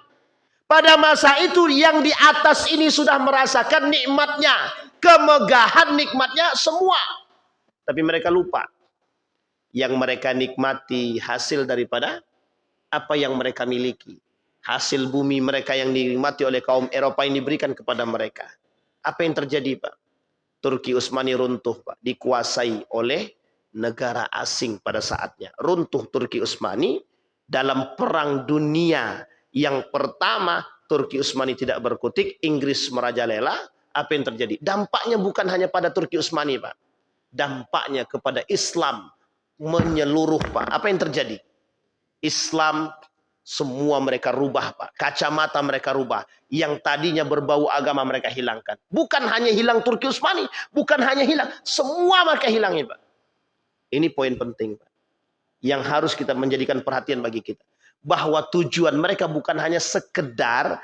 Pada masa itu yang di atas ini sudah merasakan nikmatnya, kemegahan nikmatnya semua. Tapi mereka lupa. Yang mereka nikmati hasil daripada apa yang mereka miliki. Hasil bumi mereka yang dinikmati oleh kaum Eropa yang diberikan kepada mereka. Apa yang terjadi, Pak? Turki Utsmani runtuh, Pak. Dikuasai oleh negara asing pada saatnya. Runtuh Turki Utsmani dalam perang dunia yang pertama Turki Utsmani tidak berkutik, Inggris merajalela, apa yang terjadi? Dampaknya bukan hanya pada Turki Utsmani, Pak. Dampaknya kepada Islam menyeluruh, Pak. Apa yang terjadi? Islam semua mereka rubah, Pak. Kacamata mereka rubah. Yang tadinya berbau agama mereka hilangkan. Bukan hanya hilang Turki Utsmani, bukan hanya hilang, semua mereka hilangin, Pak. Ini poin penting, Pak, yang harus kita menjadikan perhatian bagi kita. Bahwa tujuan mereka bukan hanya sekedar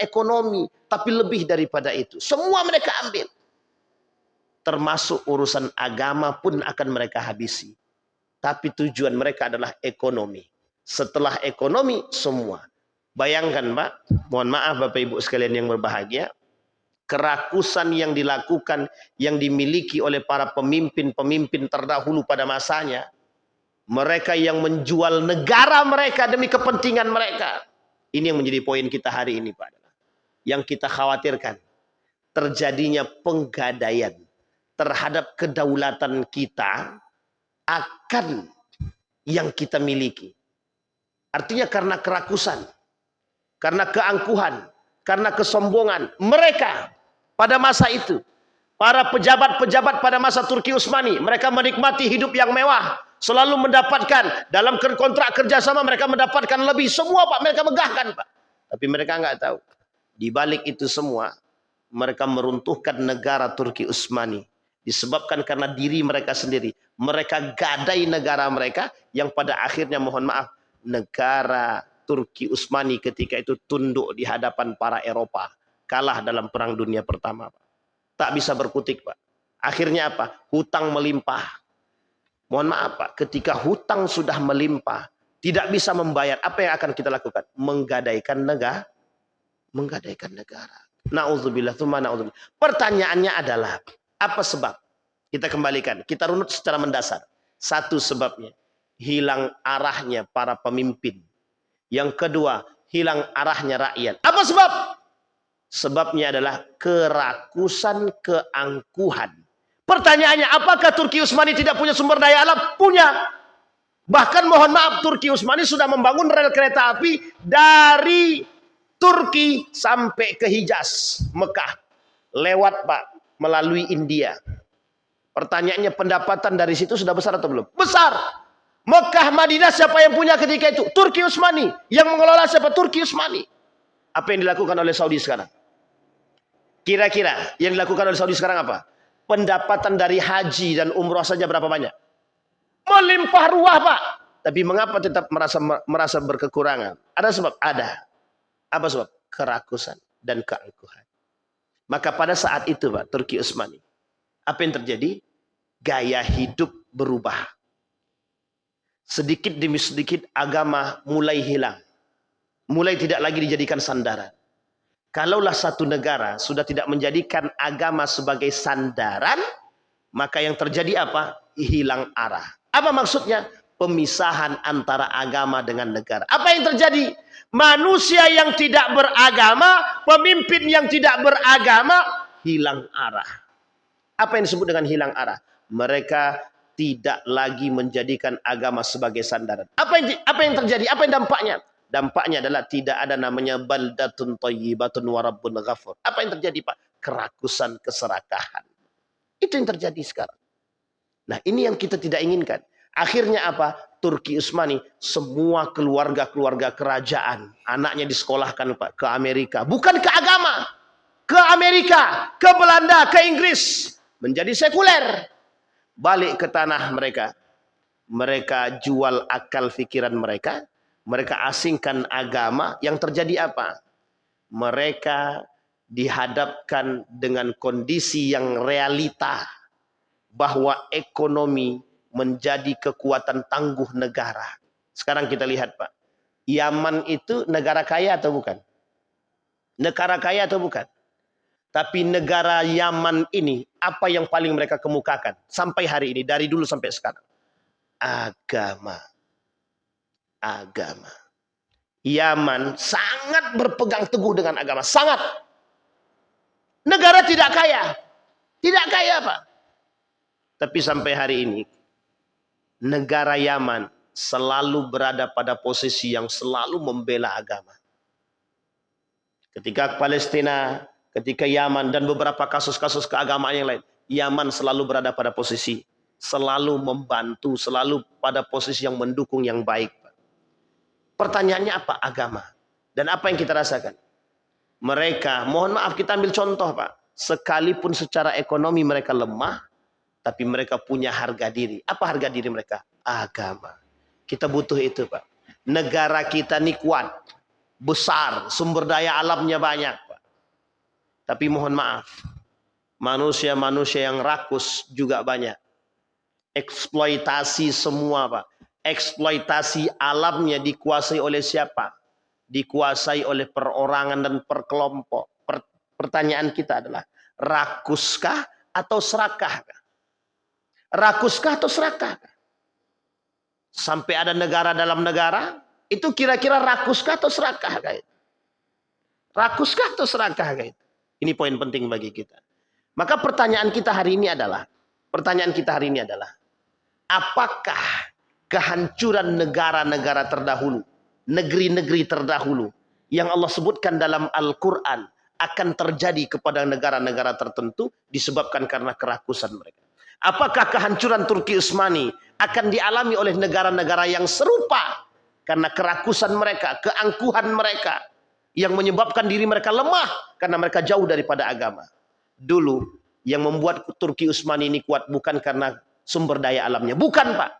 ekonomi, tapi lebih daripada itu. Semua mereka ambil. Termasuk urusan agama pun akan mereka habisi. Tapi tujuan mereka adalah ekonomi. Setelah ekonomi, semua. Bayangkan, Pak, mohon maaf Bapak Ibu sekalian yang berbahagia, kerakusan yang dilakukan, yang dimiliki oleh para pemimpin-pemimpin terdahulu pada masanya, mereka yang menjual negara mereka demi kepentingan mereka. Ini yang menjadi poin kita hari ini, Pak. Yang kita khawatirkan, terjadinya penggadaian terhadap kedaulatan kita akan yang kita miliki. Artinya karena kerakusan, karena keangkuhan, karena kesombongan mereka pada masa itu. Para pejabat-pejabat pada masa Turki Utsmani, mereka menikmati hidup yang mewah. Selalu mendapatkan, dalam kontrak kerjasama mereka mendapatkan lebih. Semua, Pak, mereka megahkan, Pak. Tapi mereka nggak tahu. Di balik itu semua, mereka meruntuhkan negara Turki Utsmani. Disebabkan karena diri mereka sendiri. Mereka gadai negara mereka, yang pada akhirnya, mohon maaf, negara Turki Utsmani ketika itu tunduk di hadapan para Eropa. Kalah dalam Perang Dunia Pertama, Pak. Tak bisa berkutik, Pak. Akhirnya apa? Hutang melimpah. Mohon maaf, Pak, ketika hutang sudah melimpah, tidak bisa membayar, apa yang akan kita lakukan? Menggadaikan negara. Menggadaikan negara. Na'udzubillah, tsumma na'udzubillah. Pertanyaannya adalah, apa sebab? Kita kembalikan, kita runut secara mendasar. Satu sebabnya, hilang arahnya para pemimpin. Yang kedua, hilang arahnya rakyat. Apa sebab? Sebabnya adalah kerakusan, keangkuhan. Pertanyaannya, apakah Turki Utsmani tidak punya sumber daya alam? Punya. Bahkan mohon maaf, Turki Utsmani sudah membangun rel kereta api dari Turki sampai ke Hijaz, Mekah. Lewat, Pak, melalui India. Pertanyaannya, pendapatan dari situ sudah besar atau belum? Besar. Mekah, Madinah, siapa yang punya ketika itu? Turki Utsmani. Yang mengelola siapa? Turki Utsmani. Apa yang dilakukan oleh Saudi sekarang? Kira-kira yang dilakukan oleh Saudi sekarang apa? Pendapatan dari haji dan umroh saja berapa banyak? Melimpah ruah, Pak. Tapi mengapa tetap merasa berkekurangan? Ada sebab? Ada. Apa sebab? Kerakusan dan keangkuhan. Maka pada saat itu, Pak, Turki Utsmani, apa yang terjadi? Gaya hidup berubah. Sedikit demi sedikit agama mulai hilang. Mulai tidak lagi dijadikan sandaran. Kalaulah satu negara sudah tidak menjadikan agama sebagai sandaran, maka yang terjadi apa? Hilang arah. Apa maksudnya? Pemisahan antara agama dengan negara. Apa yang terjadi? Manusia yang tidak beragama, pemimpin yang tidak beragama, hilang arah. Apa yang disebut dengan hilang arah? Mereka tidak lagi menjadikan agama sebagai sandaran. Apa yang terjadi? Apa yang dampaknya? Dampaknya adalah tidak ada namanya baldatun thayyibatun wa rabbun ghafur. Apa yang terjadi, Pak? Kerakusan, keserakahan. Itu yang terjadi sekarang. Nah, ini yang kita tidak inginkan. Akhirnya apa? Turki Utsmani, semua keluarga-keluarga kerajaan, anaknya disekolahkan, Pak, ke Amerika. Bukan ke agama. Ke Amerika, ke Belanda, ke Inggris. Menjadi sekuler. Balik ke tanah mereka. Mereka jual akal pikiran mereka. Mereka asingkan agama. Yang terjadi apa? Mereka dihadapkan dengan kondisi yang realita. Bahwa ekonomi menjadi kekuatan tangguh negara. Sekarang kita lihat, Pak. Yaman itu negara kaya atau bukan? Negara kaya atau bukan? Tapi negara Yaman ini, apa yang paling mereka kemukakan? Sampai hari ini, dari dulu sampai sekarang. Agama. Agama. Yaman sangat berpegang teguh dengan agama. Sangat. Negara tidak kaya. Tidak kaya, Pak. Tapi sampai hari ini, negara Yaman selalu berada pada posisi yang selalu membela agama. Ketika Palestina, ketika Yaman, dan beberapa kasus-kasus keagamaan yang lain, Yaman selalu berada pada posisi, selalu membantu, selalu pada posisi yang mendukung yang baik. Pertanyaannya apa? Agama. Dan apa yang kita rasakan? Mereka, mohon maaf kita ambil contoh Pak, sekalipun secara ekonomi mereka lemah, tapi mereka punya harga diri. Apa harga diri mereka? Agama. Kita butuh itu Pak. Negara kita ini kuat, besar, sumber daya alamnya banyak Pak. Tapi mohon maaf, manusia-manusia yang rakus juga banyak. Eksploitasi semua Pak. Eksploitasi alamnya dikuasai oleh siapa? Dikuasai oleh perorangan dan perkelompok. Pertanyaan kita adalah, rakuskah atau serakah? Rakuskah atau serakah? Sampai ada negara dalam negara, itu kira-kira rakuskah atau serakah? Rakuskah atau serakah? Ini poin penting bagi kita. Maka pertanyaan kita hari ini adalah, apakah kehancuran negara-negara terdahulu, negeri-negeri terdahulu yang Allah sebutkan dalam Al-Quran akan terjadi kepada negara-negara tertentu disebabkan karena kerakusan mereka? Apakah kehancuran Turki Utsmani akan dialami oleh negara-negara yang serupa karena kerakusan mereka, keangkuhan mereka yang menyebabkan diri mereka lemah karena mereka jauh daripada agama? Dulu yang membuat Turki Utsmani ini kuat bukan karena sumber daya alamnya, bukan Pak,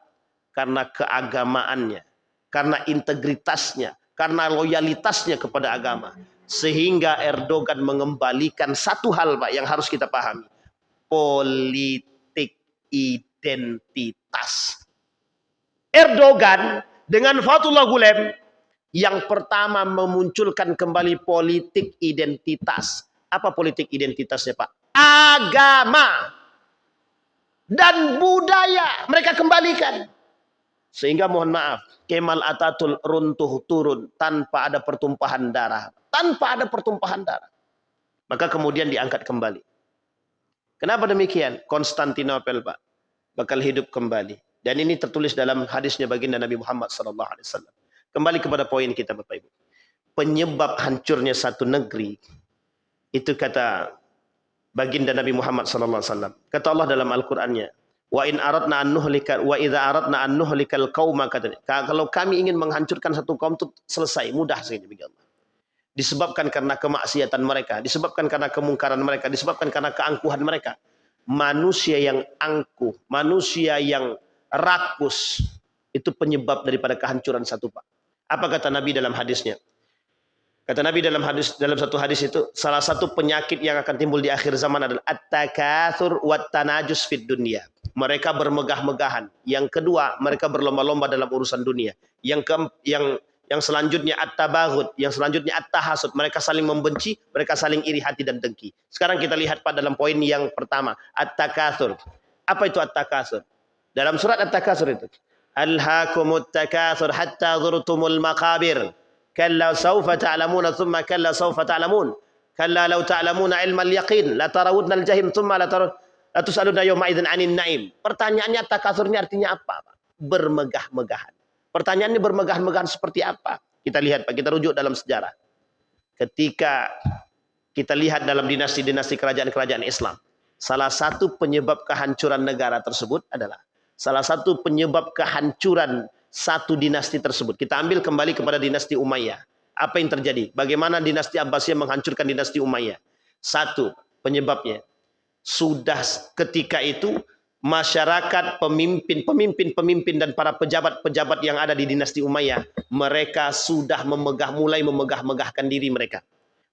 karena keagamaannya, karena integritasnya, karena loyalitasnya kepada agama. Sehingga Erdogan mengembalikan satu hal Pak yang harus kita pahami, politik identitas. Erdogan dengan Fethullah Gulen yang pertama memunculkan kembali politik identitas. Apa politik identitasnya Pak? Agama dan budaya mereka kembalikan. Sehingga mohon maaf, Kemal Atatürk runtuh turun tanpa ada pertumpahan darah. Tanpa ada pertumpahan darah. Maka kemudian diangkat kembali. Kenapa demikian? Konstantinopel Pak bakal hidup kembali. Dan ini tertulis dalam hadisnya baginda Nabi Muhammad SAW. Kembali kepada poin kita Bapak Ibu. Penyebab hancurnya satu negeri, itu kata baginda Nabi Muhammad SAW. Kata Allah dalam Al-Qur'annya, wa in aradna an nuhlika wa idza aradna an nuhlikal qauma, katanya, kalau kami ingin menghancurkan satu kaum itu selesai, mudah saja bagi Allah. Disebabkan karena kemaksiatan mereka, disebabkan karena kemungkaran mereka, disebabkan karena keangkuhan mereka. Manusia yang angkuh, manusia yang rakus, itu penyebab daripada kehancuran satu Pak. Apa kata Nabi dalam hadisnya? Kata Nabi dalam satu hadis itu, salah satu penyakit yang akan timbul di akhir zaman adalah at-takatsur wat tanajus fid dunya. Mereka bermegah-megahan. Yang kedua, mereka berlomba-lomba dalam urusan dunia. Yang selanjutnya at-tabaghud, yang selanjutnya at-tahasud. Mereka saling membenci, mereka saling iri hati dan dengki. Sekarang kita lihat Pak dalam poin yang pertama, at-takatsur. Apa itu at-takatsur? Dalam surat at-takatsur itu, alhaakumut takatsur hatta zurtumul maqabir. Kalla sawfa ta'lamuna thumma kalla sawfa ta'lamun. Kalla law ta'lamuna ilmal yaqin la tarawunal jahim thumma la tus'aluna yawma idzin 'anil na'im. Pertanyaannya takatsurnya artinya apa? Bermegah-megahan. Pertanyaannya bermegah-megahan seperti apa? Kita lihat Pak, kita rujuk dalam sejarah. Ketika kita lihat dalam dinasti-dinasti kerajaan-kerajaan Islam, salah satu penyebab kehancuran negara tersebut adalah salah satu penyebab kehancuran satu dinasti tersebut. Kita ambil kembali kepada dinasti Umayyah. Apa yang terjadi? Bagaimana dinasti Abbasiyah menghancurkan dinasti Umayyah? Satu penyebabnya, sudah ketika itu masyarakat, pemimpin dan para pejabat-pejabat yang ada di dinasti Umayyah, mereka sudah mulai memegah-megahkan diri mereka.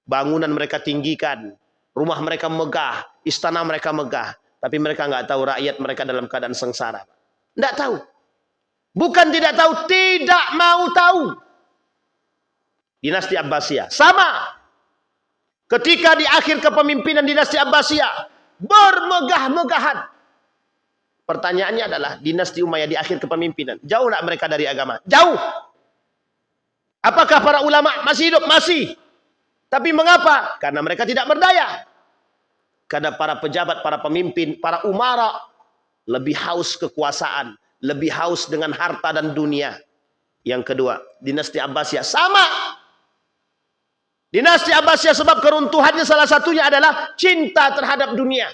Bangunan mereka tinggikan, rumah mereka megah, istana mereka megah, tapi mereka nggak tahu rakyat mereka dalam keadaan sengsara. Nggak tahu. Bukan tidak tahu, tidak mau tahu. Dinasti Abbasiyah sama. Ketika di akhir kepemimpinan dinasti Abbasiyah, bermegah-megahan. Pertanyaannya adalah, dinasti Umayyah di akhir kepemimpinan, jauh tak mereka dari agama? Jauh. Apakah para ulama masih hidup? Masih. Tapi mengapa? Karena mereka tidak berdaya. Karena para pejabat, para pemimpin, para umara lebih haus kekuasaan, lebih haus dengan harta dan dunia. Yang kedua, dinasti Abbasiyah sama. Dinasti Abbasiyah sebab keruntuhannya salah satunya adalah cinta terhadap dunia.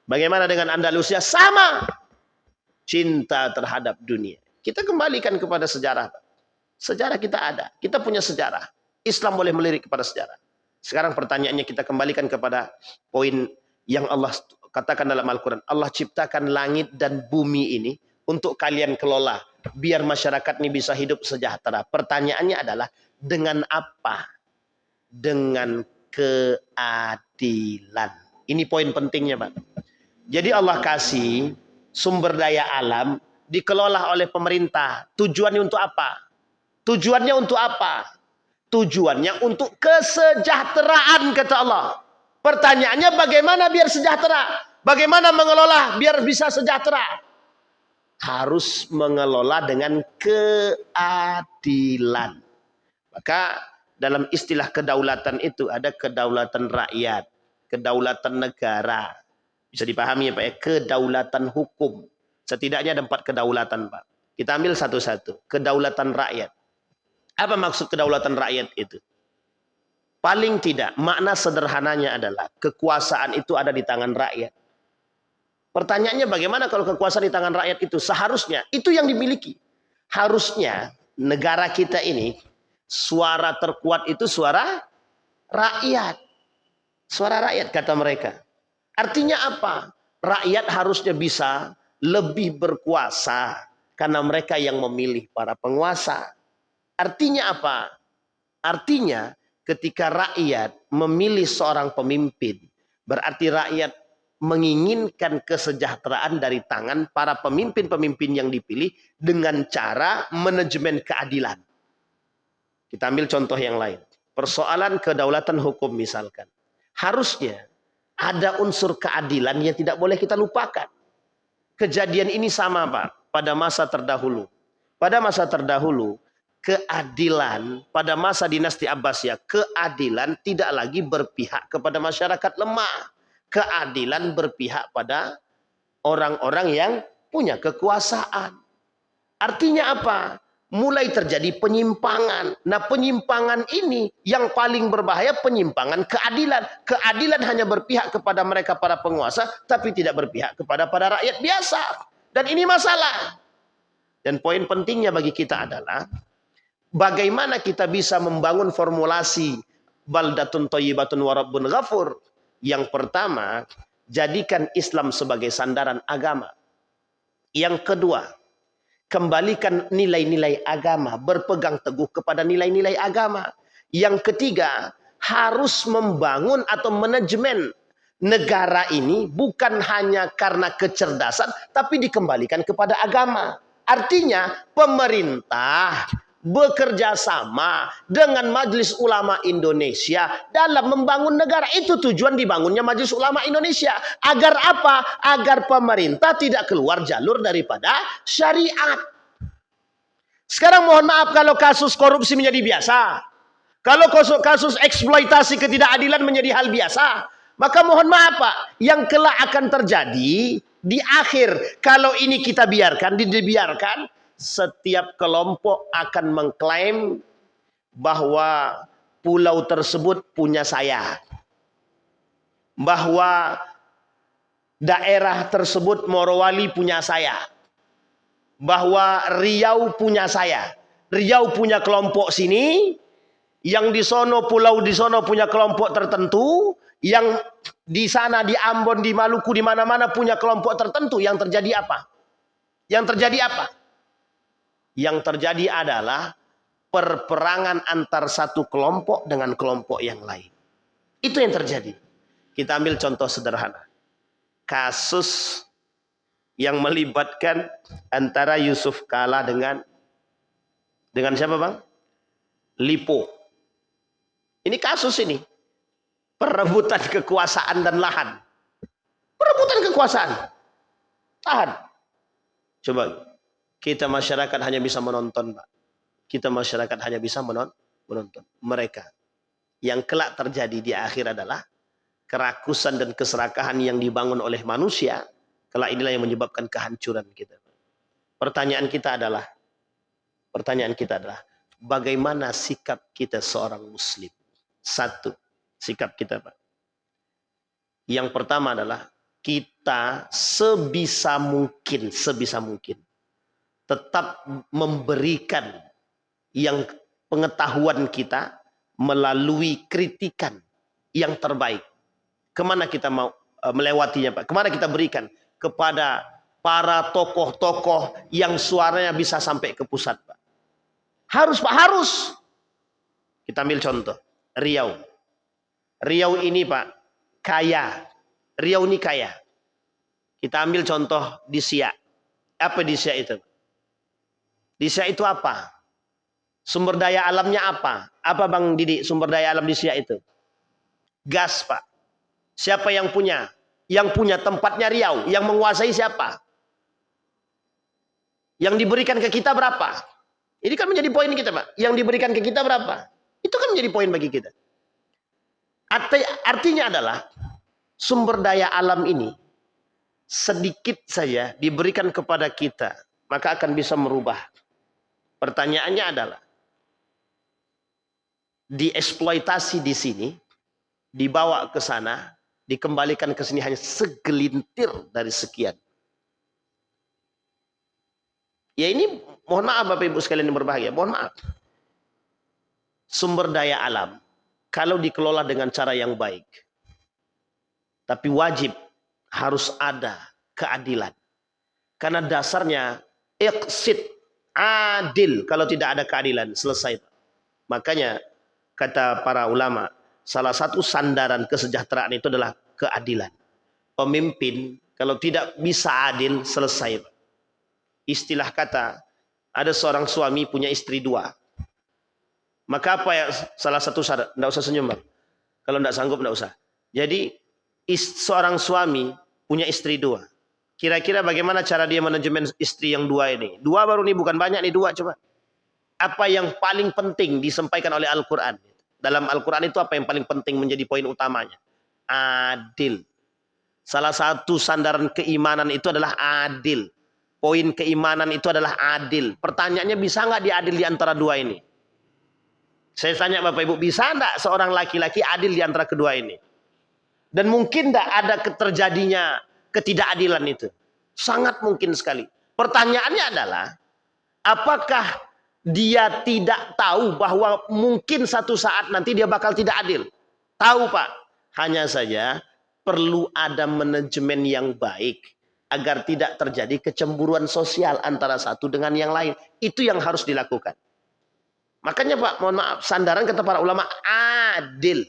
Bagaimana dengan Andalusia? Sama. Cinta terhadap dunia. Kita kembalikan kepada sejarah. Sejarah kita ada. Kita punya sejarah. Islam boleh melirik kepada sejarah. Sekarang pertanyaannya kita kembalikan kepada poin yang Allah katakan dalam Al-Quran. Allah ciptakan langit dan bumi ini untuk kalian kelola. Biar masyarakat ini bisa hidup sejahtera. Pertanyaannya adalah dengan apa? Dengan keadilan. Ini poin pentingnya, Pak. Jadi Allah kasih sumber daya alam dikelola oleh pemerintah. Tujuannya untuk apa? Tujuannya untuk apa? Tujuannya untuk kesejahteraan, kata Allah. Pertanyaannya bagaimana biar sejahtera? Bagaimana mengelola biar bisa sejahtera? Harus mengelola dengan keadilan. Maka dalam istilah kedaulatan itu ada kedaulatan rakyat, kedaulatan negara. Bisa dipahami ya Pak ya, kedaulatan hukum. Setidaknya ada 4 kedaulatan Pak. Kita ambil satu-satu. Kedaulatan rakyat. Apa maksud kedaulatan rakyat itu? Paling tidak, makna sederhananya adalah kekuasaan itu ada di tangan rakyat. Pertanyaannya bagaimana kalau kekuasaan di tangan rakyat itu? Seharusnya, itu yang dimiliki. Harusnya negara kita ini, suara terkuat itu suara rakyat. Suara rakyat kata mereka. Artinya apa? Rakyat harusnya bisa lebih berkuasa karena mereka yang memilih para penguasa. Artinya apa? Artinya ketika rakyat memilih seorang pemimpin, berarti rakyat menginginkan kesejahteraan dari tangan para pemimpin-pemimpin yang dipilih dengan cara manajemen keadilan. Kita ambil contoh yang lain. Persoalan kedaulatan hukum misalkan. Harusnya ada unsur keadilan yang tidak boleh kita lupakan. Kejadian ini sama Pak pada masa terdahulu. Pada masa terdahulu, keadilan pada masa dinasti Abbasiyah, keadilan tidak lagi berpihak kepada masyarakat lemah. Keadilan berpihak pada orang-orang yang punya kekuasaan. Artinya apa? Mulai terjadi penyimpangan. Nah, penyimpangan ini yang paling berbahaya, penyimpangan keadilan. Keadilan hanya berpihak kepada mereka para penguasa, tapi tidak berpihak kepada para rakyat biasa. Dan ini masalah. Dan poin pentingnya bagi kita adalah bagaimana kita bisa membangun formulasi baldatun thayyibatun wa rabbun ghafur. Yang pertama, jadikan Islam sebagai sandaran agama. Yang kedua, kembalikan nilai-nilai agama, berpegang teguh kepada nilai-nilai agama. Yang ketiga, harus membangun atau manajemen negara ini bukan hanya karena kecerdasan, tapi dikembalikan kepada agama. Artinya, pemerintah bekerja sama dengan Majelis Ulama Indonesia dalam membangun negara. Itu tujuan dibangunnya Majelis Ulama Indonesia. Agar apa? Agar pemerintah tidak keluar jalur daripada syariat. Sekarang mohon maaf kalau kasus korupsi menjadi biasa. Kalau kasus eksploitasi ketidakadilan menjadi hal biasa. Maka mohon maaf Pak, yang kelak akan terjadi di akhir, kalau ini kita biarkan, dibiarkan, setiap kelompok akan mengklaim bahwa pulau tersebut punya saya. Bahwa daerah tersebut Morowali punya saya. Bahwa Riau punya saya. Riau punya kelompok sini, yang di sono pulau di sono punya kelompok tertentu, yang di sana di Ambon, di Maluku, di mana-mana punya kelompok tertentu. Yang terjadi apa? Yang terjadi apa? Yang terjadi adalah perperangan antar satu kelompok dengan kelompok yang lain. Itu yang terjadi. Kita ambil contoh sederhana. Kasus yang melibatkan antara Yusuf Kala dengan siapa Bang? Lipo. Ini kasus ini. Perebutan kekuasaan dan lahan. Perebutan kekuasaan. Lahan. Coba. Kita masyarakat hanya bisa menonton, Pak. Kita masyarakat hanya bisa menonton. Mereka yang kelak terjadi di akhir adalah kerakusan dan keserakahan yang dibangun oleh manusia. Kelak inilah yang menyebabkan kehancuran kita. Pertanyaan kita adalah, bagaimana sikap kita seorang muslim. Satu, sikap kita, Pak. Yang pertama adalah kita sebisa mungkin tetap memberikan yang pengetahuan kita melalui kritikan yang terbaik. Kemana kita mau melewatinya, Pak? Kemana kita berikan? Kepada para tokoh-tokoh yang suaranya bisa sampai ke pusat, Pak. Harus, Pak, harus. Kita ambil contoh, Riau. Riau ini, Pak, kaya. Riau ini kaya. Kita ambil contoh di Siak. Apa di Siak itu? Di Siak itu apa? Sumber daya alamnya apa? Apa Bang Didi sumber daya alam di Siak itu? Gas, Pak. Siapa yang punya? Yang punya tempatnya Riau. Yang menguasai siapa? Yang diberikan ke kita berapa? Ini kan menjadi poin kita, Pak. Yang diberikan ke kita berapa? Itu kan menjadi poin bagi kita. Artinya adalah sumber daya alam ini sedikit saja diberikan kepada kita, maka akan bisa merubah. Pertanyaannya adalah dieksploitasi di sini, dibawa ke sana, dikembalikan ke sini hanya segelintir dari sekian. Ya ini mohon maaf Bapak Ibu sekalian yang berbahagia, mohon maaf. Sumber daya alam kalau dikelola dengan cara yang baik, tapi wajib harus ada keadilan. Karena dasarnya iqsid, adil. Kalau tidak ada keadilan, selesai. Makanya kata para ulama, salah satu sandaran kesejahteraan itu adalah keadilan. Pemimpin kalau tidak bisa adil, selesai. Istilah kata, ada seorang suami punya istri dua. Maka apa ya salah satu syarat? Tidak usah senyum, Bang. Kalau tidak sanggup, tidak usah. Jadi seorang suami punya istri dua. Kira-kira bagaimana cara dia manajemen istri yang dua ini? Dua baru nih, bukan banyak nih, dua coba. Apa yang paling penting disampaikan oleh Al-Quran? Dalam Al-Quran itu apa yang paling penting menjadi poin utamanya? Adil. Salah satu sandaran keimanan itu adalah adil. Poin keimanan itu adalah adil. Pertanyaannya, bisa nggak diadil di antara dua ini? Saya tanya Bapak Ibu, bisa enggak seorang laki-laki adil di antara kedua ini? Dan mungkin enggak ada terjadinya ketidakadilan itu? Sangat mungkin sekali. Pertanyaannya adalah, apakah dia tidak tahu bahwa mungkin satu saat nanti dia bakal tidak adil? Tahu, Pak. Hanya saja perlu ada manajemen yang baik agar tidak terjadi kecemburuan sosial antara satu dengan yang lain. Itu yang harus dilakukan. Makanya Pak, mohon maaf, sandaran kata para ulama, adil.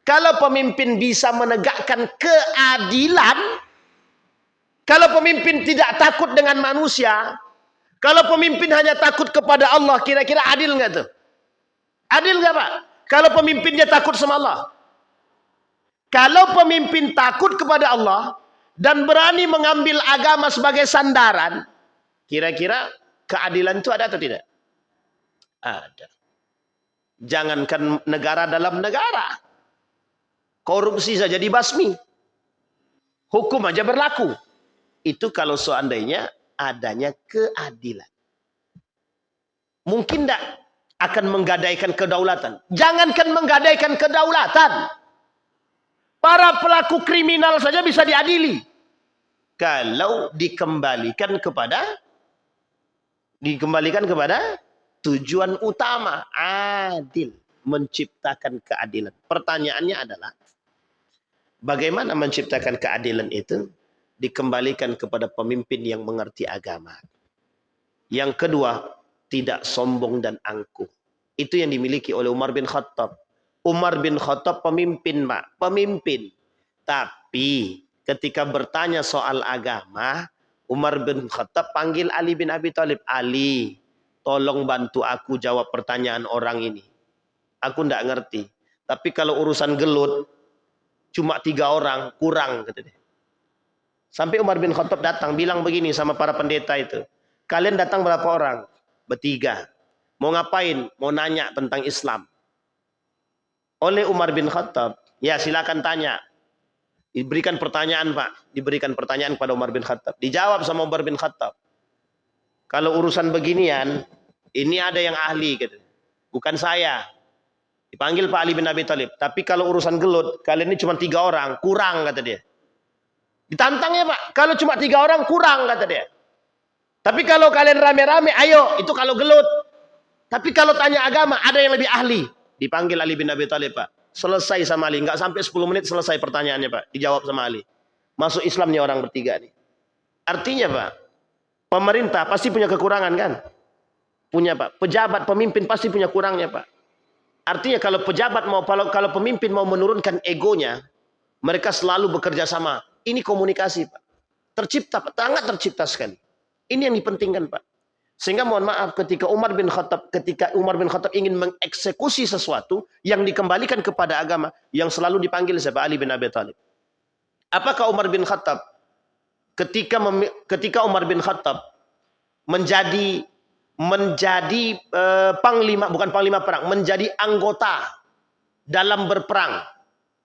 Kalau pemimpin bisa menegakkan keadilan, kalau pemimpin tidak takut dengan manusia, kalau pemimpin hanya takut kepada Allah, kira-kira adil nggak tuh? Adil nggak Pak? Kalau pemimpinnya takut sama Allah. Kalau pemimpin takut kepada Allah dan berani mengambil agama sebagai sandaran, kira-kira keadilan itu ada atau tidak? Ada. Jangankan negara dalam negara, korupsi saja dibasmi, hukum aja berlaku. Itu kalau seandainya adanya keadilan. Mungkin tidak akan menggadaikan kedaulatan. Jangankan menggadaikan kedaulatan, para pelaku kriminal saja bisa diadili kalau dikembalikan kepada tujuan utama, adil, menciptakan keadilan. Pertanyaannya adalah, bagaimana menciptakan keadilan itu? Dikembalikan kepada pemimpin yang mengerti agama. Yang kedua, tidak sombong dan angkuh. Itu yang dimiliki oleh Umar bin Khattab. Umar bin Khattab pemimpin, Pak. Pemimpin. Tapi ketika bertanya soal agama, Umar bin Khattab panggil Ali bin Abi Thalib. Ali, tolong bantu aku jawab pertanyaan orang ini. Aku tidak ngerti. Tapi kalau urusan gelut, cuma 3 orang, kurang. Kata dia. Sampai Umar bin Khattab datang, bilang begini sama para pendeta itu. Kalian datang berapa orang? Bertiga. Mau ngapain? Mau nanya tentang Islam. Oleh Umar bin Khattab, ya silakan tanya. Diberikan pertanyaan Pak. Diberikan pertanyaan kepada Umar bin Khattab. Dijawab sama Umar bin Khattab. Kalau urusan beginian, ini ada yang ahli. Gitu. bukan saya. Dipanggil Pak Ali bin Abi Thalib. Tapi kalau urusan gelut, kalian ini cuma 3 orang, kurang kata dia. Ditantangnya Pak, kalau cuma 3 orang kurang kata dia. Tapi kalau kalian rame-rame, ayo, itu kalau gelut. Tapi kalau tanya agama, ada yang lebih ahli. Dipanggil Ali bin Abi Thalib Pak. Selesai sama Ali, nggak sampai 10 menit selesai pertanyaannya Pak. Dijawab sama Ali. Masuk Islam nih orang bertiga nih. Artinya Pak, pemerintah pasti punya kekurangan kan? Punya Pak. Pejabat, pemimpin pasti punya kurangnya Pak. Artinya kalau pejabat kalau pemimpin mau menurunkan egonya, mereka selalu bekerja sama. Ini komunikasi Pak. Tercipta Pak, sangat tercipta sekali. Ini yang dipentingkan Pak. Sehingga mohon maaf ketika Umar bin Khattab ingin mengeksekusi sesuatu yang dikembalikan kepada agama, yang selalu dipanggil siapa? Ali bin Abi Thalib. Apakah Umar bin Khattab ketika Umar bin Khattab menjadi panglima, bukan panglima perang, menjadi anggota dalam berperang.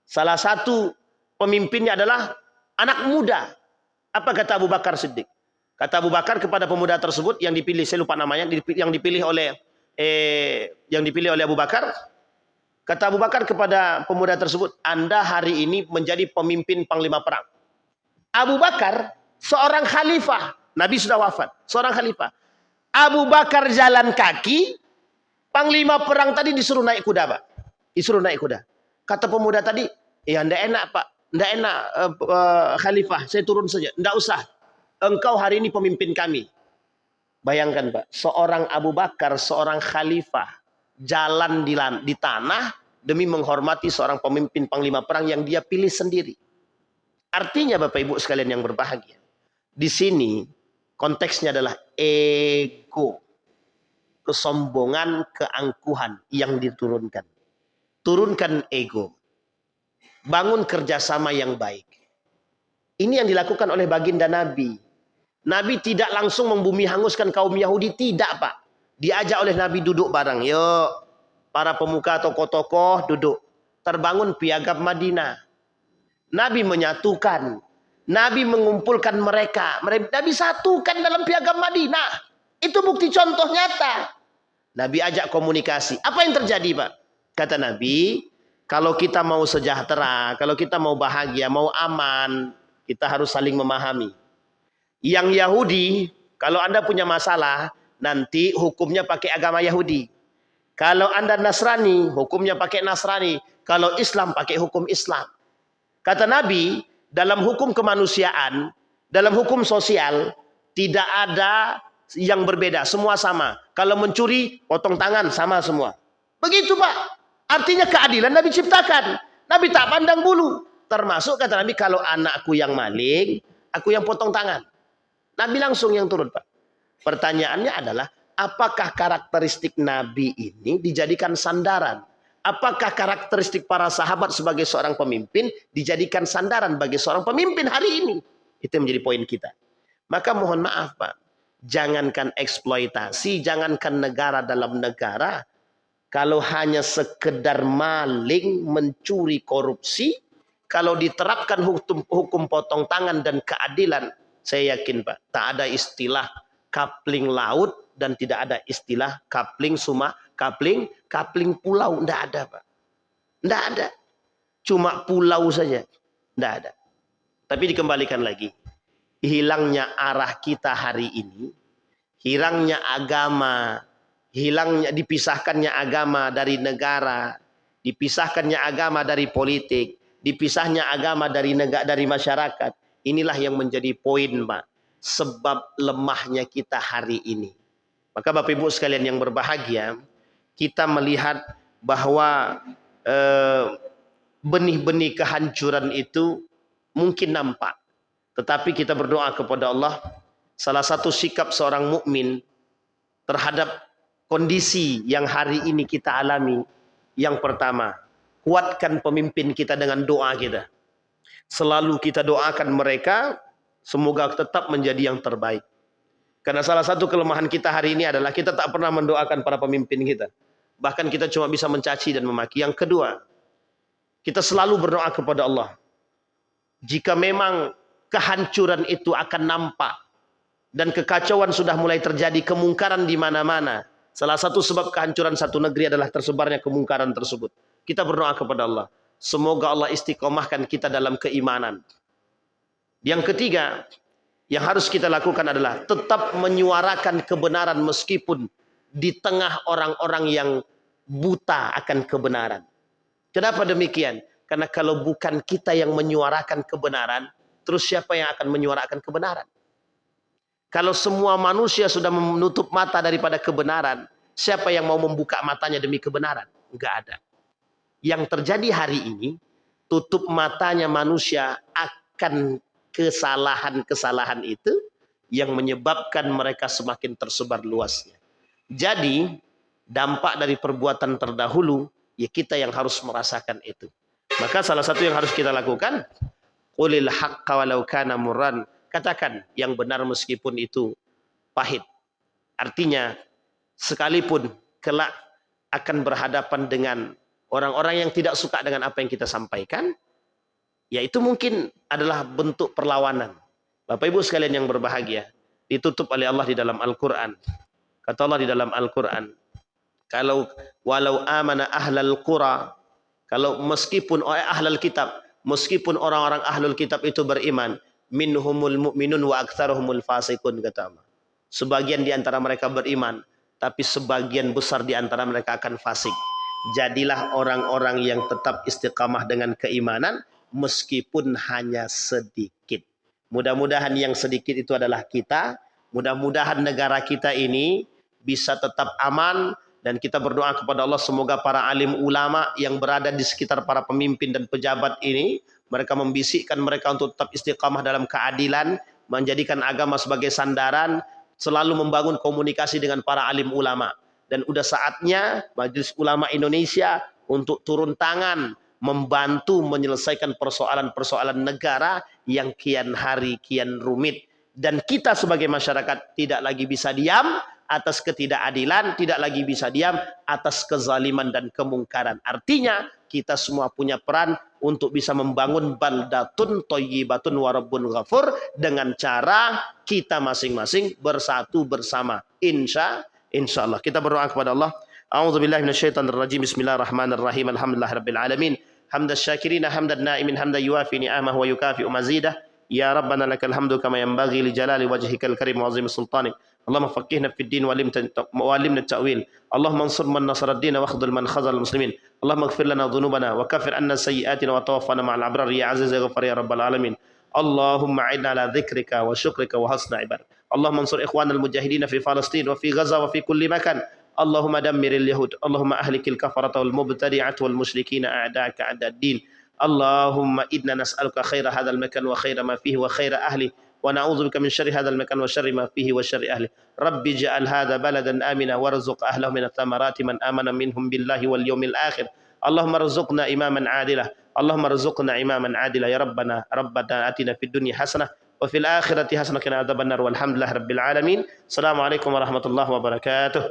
Salah satu pemimpinnya adalah anak muda. Apa kata Abu Bakar Siddiq? Kata Abu Bakar kepada pemuda tersebut yang dipilih, saya lupa namanya, yang dipilih oleh Abu Bakar. Kata Abu Bakar kepada pemuda tersebut, Anda hari ini menjadi pemimpin panglima perang. Abu Bakar seorang khalifah, Nabi sudah wafat, seorang khalifah. Abu Bakar jalan kaki, panglima perang tadi disuruh naik kuda Pak. Disuruh naik kuda. Kata pemuda tadi, ya ndak enak Pak, ndak enak khalifah, saya turun saja. Ndak usah, engkau hari ini pemimpin kami. Bayangkan Pak, seorang Abu Bakar, seorang khalifah, jalan di tanah demi menghormati seorang pemimpin panglima perang yang dia pilih sendiri. Artinya Bapak Ibu sekalian yang berbahagia, di sini konteksnya adalah ego, kesombongan, keangkuhan yang diturunkan. Turunkan ego, bangun kerjasama yang baik. Ini yang dilakukan oleh baginda Nabi. Nabi tidak langsung membumi hanguskan kaum Yahudi, tidak Pak. Diajak oleh Nabi duduk bareng, yuk para pemuka tokoh-tokoh duduk. Terbangun piagam Madinah. Nabi menyatukan. Nabi mengumpulkan mereka. Nabi satukan dalam piagam Madinah. Itu bukti contoh nyata. Nabi ajak komunikasi. Apa yang terjadi Pak? Kata Nabi, kalau kita mau sejahtera, kalau kita mau bahagia, mau aman, kita harus saling memahami. Yang Yahudi, kalau Anda punya masalah, nanti hukumnya pakai agama Yahudi. Kalau Anda Nasrani, hukumnya pakai Nasrani. Kalau Islam, pakai hukum Islam. Kata Nabi, dalam hukum kemanusiaan, dalam hukum sosial, tidak ada yang berbeda. Semua sama. Kalau mencuri, potong tangan, sama semua. Begitu Pak. Artinya keadilan Nabi ciptakan. Nabi tak pandang bulu. Termasuk kata Nabi, kalau anakku yang maling, aku yang potong tangan. Nabi langsung yang turun Pak. Pertanyaannya adalah, apakah karakteristik Nabi ini dijadikan sandaran? Apakah karakteristik para sahabat sebagai seorang pemimpin dijadikan sandaran bagi seorang pemimpin hari ini? Itu yang menjadi poin kita. Maka mohon maaf Pak, jangankan eksploitasi, jangankan negara dalam negara, kalau hanya sekedar maling, mencuri, korupsi, kalau diterapkan hukum potong tangan dan keadilan, saya yakin Pak, tak ada istilah kapling laut dan tidak ada istilah kapling kapling pulau, enggak ada Pak. Enggak ada. Cuma pulau saja. Enggak ada. Tapi dikembalikan lagi. Hilangnya arah kita hari ini, hilangnya agama, dipisahkannya agama dari negara, dipisahkannya agama dari politik, dipisahnya agama dari masyarakat. Inilah yang menjadi poin Pak. Sebab lemahnya kita hari ini. Maka Bapak Ibu sekalian yang berbahagia, kita melihat bahwa benih-benih kehancuran itu mungkin nampak. Tetapi kita berdoa kepada Allah, salah satu sikap seorang mukmin terhadap kondisi yang hari ini kita alami, yang pertama, kuatkan pemimpin kita dengan doa kita. Selalu kita doakan mereka, semoga tetap menjadi yang terbaik. Karena salah satu kelemahan kita hari ini adalah kita tak pernah mendoakan para pemimpin kita. Bahkan kita cuma bisa mencaci dan memaki. Yang kedua, kita selalu berdoa kepada Allah. Jika memang kehancuran itu akan nampak dan kekacauan sudah mulai terjadi, kemungkaran di mana-mana, Salah satu sebab kehancuran satu negeri adalah tersebarnya kemungkaran tersebut. Kita berdoa kepada Allah. Semoga Allah istiqomahkan kita dalam keimanan. Yang ketiga, yang harus kita lakukan adalah tetap menyuarakan kebenaran meskipun di tengah orang-orang yang buta akan kebenaran. Kenapa demikian? Karena kalau bukan kita yang menyuarakan kebenaran, terus siapa yang akan menyuarakan kebenaran? Kalau semua manusia sudah menutup mata daripada kebenaran, siapa yang mau membuka matanya demi kebenaran? Enggak ada. Yang terjadi hari ini, tutup matanya manusia akan kesalahan-kesalahan itu yang menyebabkan mereka semakin tersebar luasnya. Jadi, dampak dari perbuatan terdahulu, ya kita yang harus merasakan itu. Maka salah satu yang harus kita lakukan, qulil haqqa walau kana murran. Katakan yang benar meskipun itu pahit. Artinya, sekalipun kelak akan berhadapan dengan orang-orang yang tidak suka dengan apa yang kita sampaikan, ya itu mungkin adalah bentuk perlawanan. Bapak Ibu sekalian yang berbahagia, ditutup oleh Allah di dalam Al-Quran. Kata Allah di dalam Al-Quran, kalau walau amana ahlal qura, kalau meskipun ahlul kitab, meskipun orang-orang ahlul kitab itu beriman, minhumul mu'minun wa aktsaruhumul fasiqun, kata Allah. Sebagian di antara mereka beriman, tapi sebagian besar di antara mereka akan fasik. Jadilah orang-orang yang tetap istiqamah dengan keimanan meskipun hanya sedikit. Mudah-mudahan yang sedikit itu adalah kita. Mudah-mudahan negara kita ini bisa tetap aman. Dan kita berdoa kepada Allah semoga para alim ulama yang berada di sekitar para pemimpin dan pejabat ini, mereka membisikkan mereka untuk tetap istiqamah dalam keadilan, menjadikan agama sebagai sandaran, selalu membangun komunikasi dengan para alim ulama. Dan udah saatnya Majelis Ulama Indonesia untuk turun tangan, membantu menyelesaikan persoalan-persoalan negara yang kian hari kian rumit. Dan kita sebagai masyarakat tidak lagi bisa diam atas ketidakadilan, tidak lagi bisa diam atas kezaliman dan kemungkaran. Artinya kita semua punya peran untuk bisa membangun baldatun thayyibatun wa rabbun ghafur dengan cara kita masing-masing bersatu bersama. Insyaallah. Kita berdoa kepada Allah. A'udzubillahi minasyaitonir rajim. Bismillahirrahmanirrahim. Alhamdulillahirabbil alamin. Hamdan syakirina hamdan naimin hamdan yuafi ni'amahu wa yukafi'u mazidah. Ya Rabbana lakal hamdu kama yanbaghi li jalali wajhikal karim wa 'azimi sultanik. Allahumma faqqihna fid din wa 'allimna at-ta'wil. Allahumma ansur man nasara ad-din wa akhdhul man khazala al-muslimin. Allahumma ighfir lana dhunubana wa kaffir 'anna sayyi'atina wa tawaffana ma'al abrar ya 'aziz ya ghaffar ya rabbal alamin. Allahumma 'inna ala dhikrika wa syukrika wa husni ibadah. Allahumma ansur ikhwanal mujahidin fi Palestin wa fi Gaza wa fi kulli makan. Allahumma dammiril yahud. Allahumma ahlikil kafarata wal mubtadi'at wal musyrikina a'da'aka a'dad-din. Allahumma inna nas'aluka khaira hadzal makan wa khaira ma fihi wa khaira ahli wa na'udzubika min syarri hadzal makan wa syarri ma fihi wa syarri ahli. Rabbi ij'al hadza baladan amina warzuq ahlahu min ath-thamarati man amana minhum billahi wal yawmil akhir. Allahumma rzuqna imaman 'adilah. Allahumma rzuqna imaman 'adilah ya rabbana atina fid dunya hasanah wa fil akhirati hasanah wa qina adzabannar walhamdulillahi rabbil alamin. Assalamualaikum warahmatullahi wabarakatuh.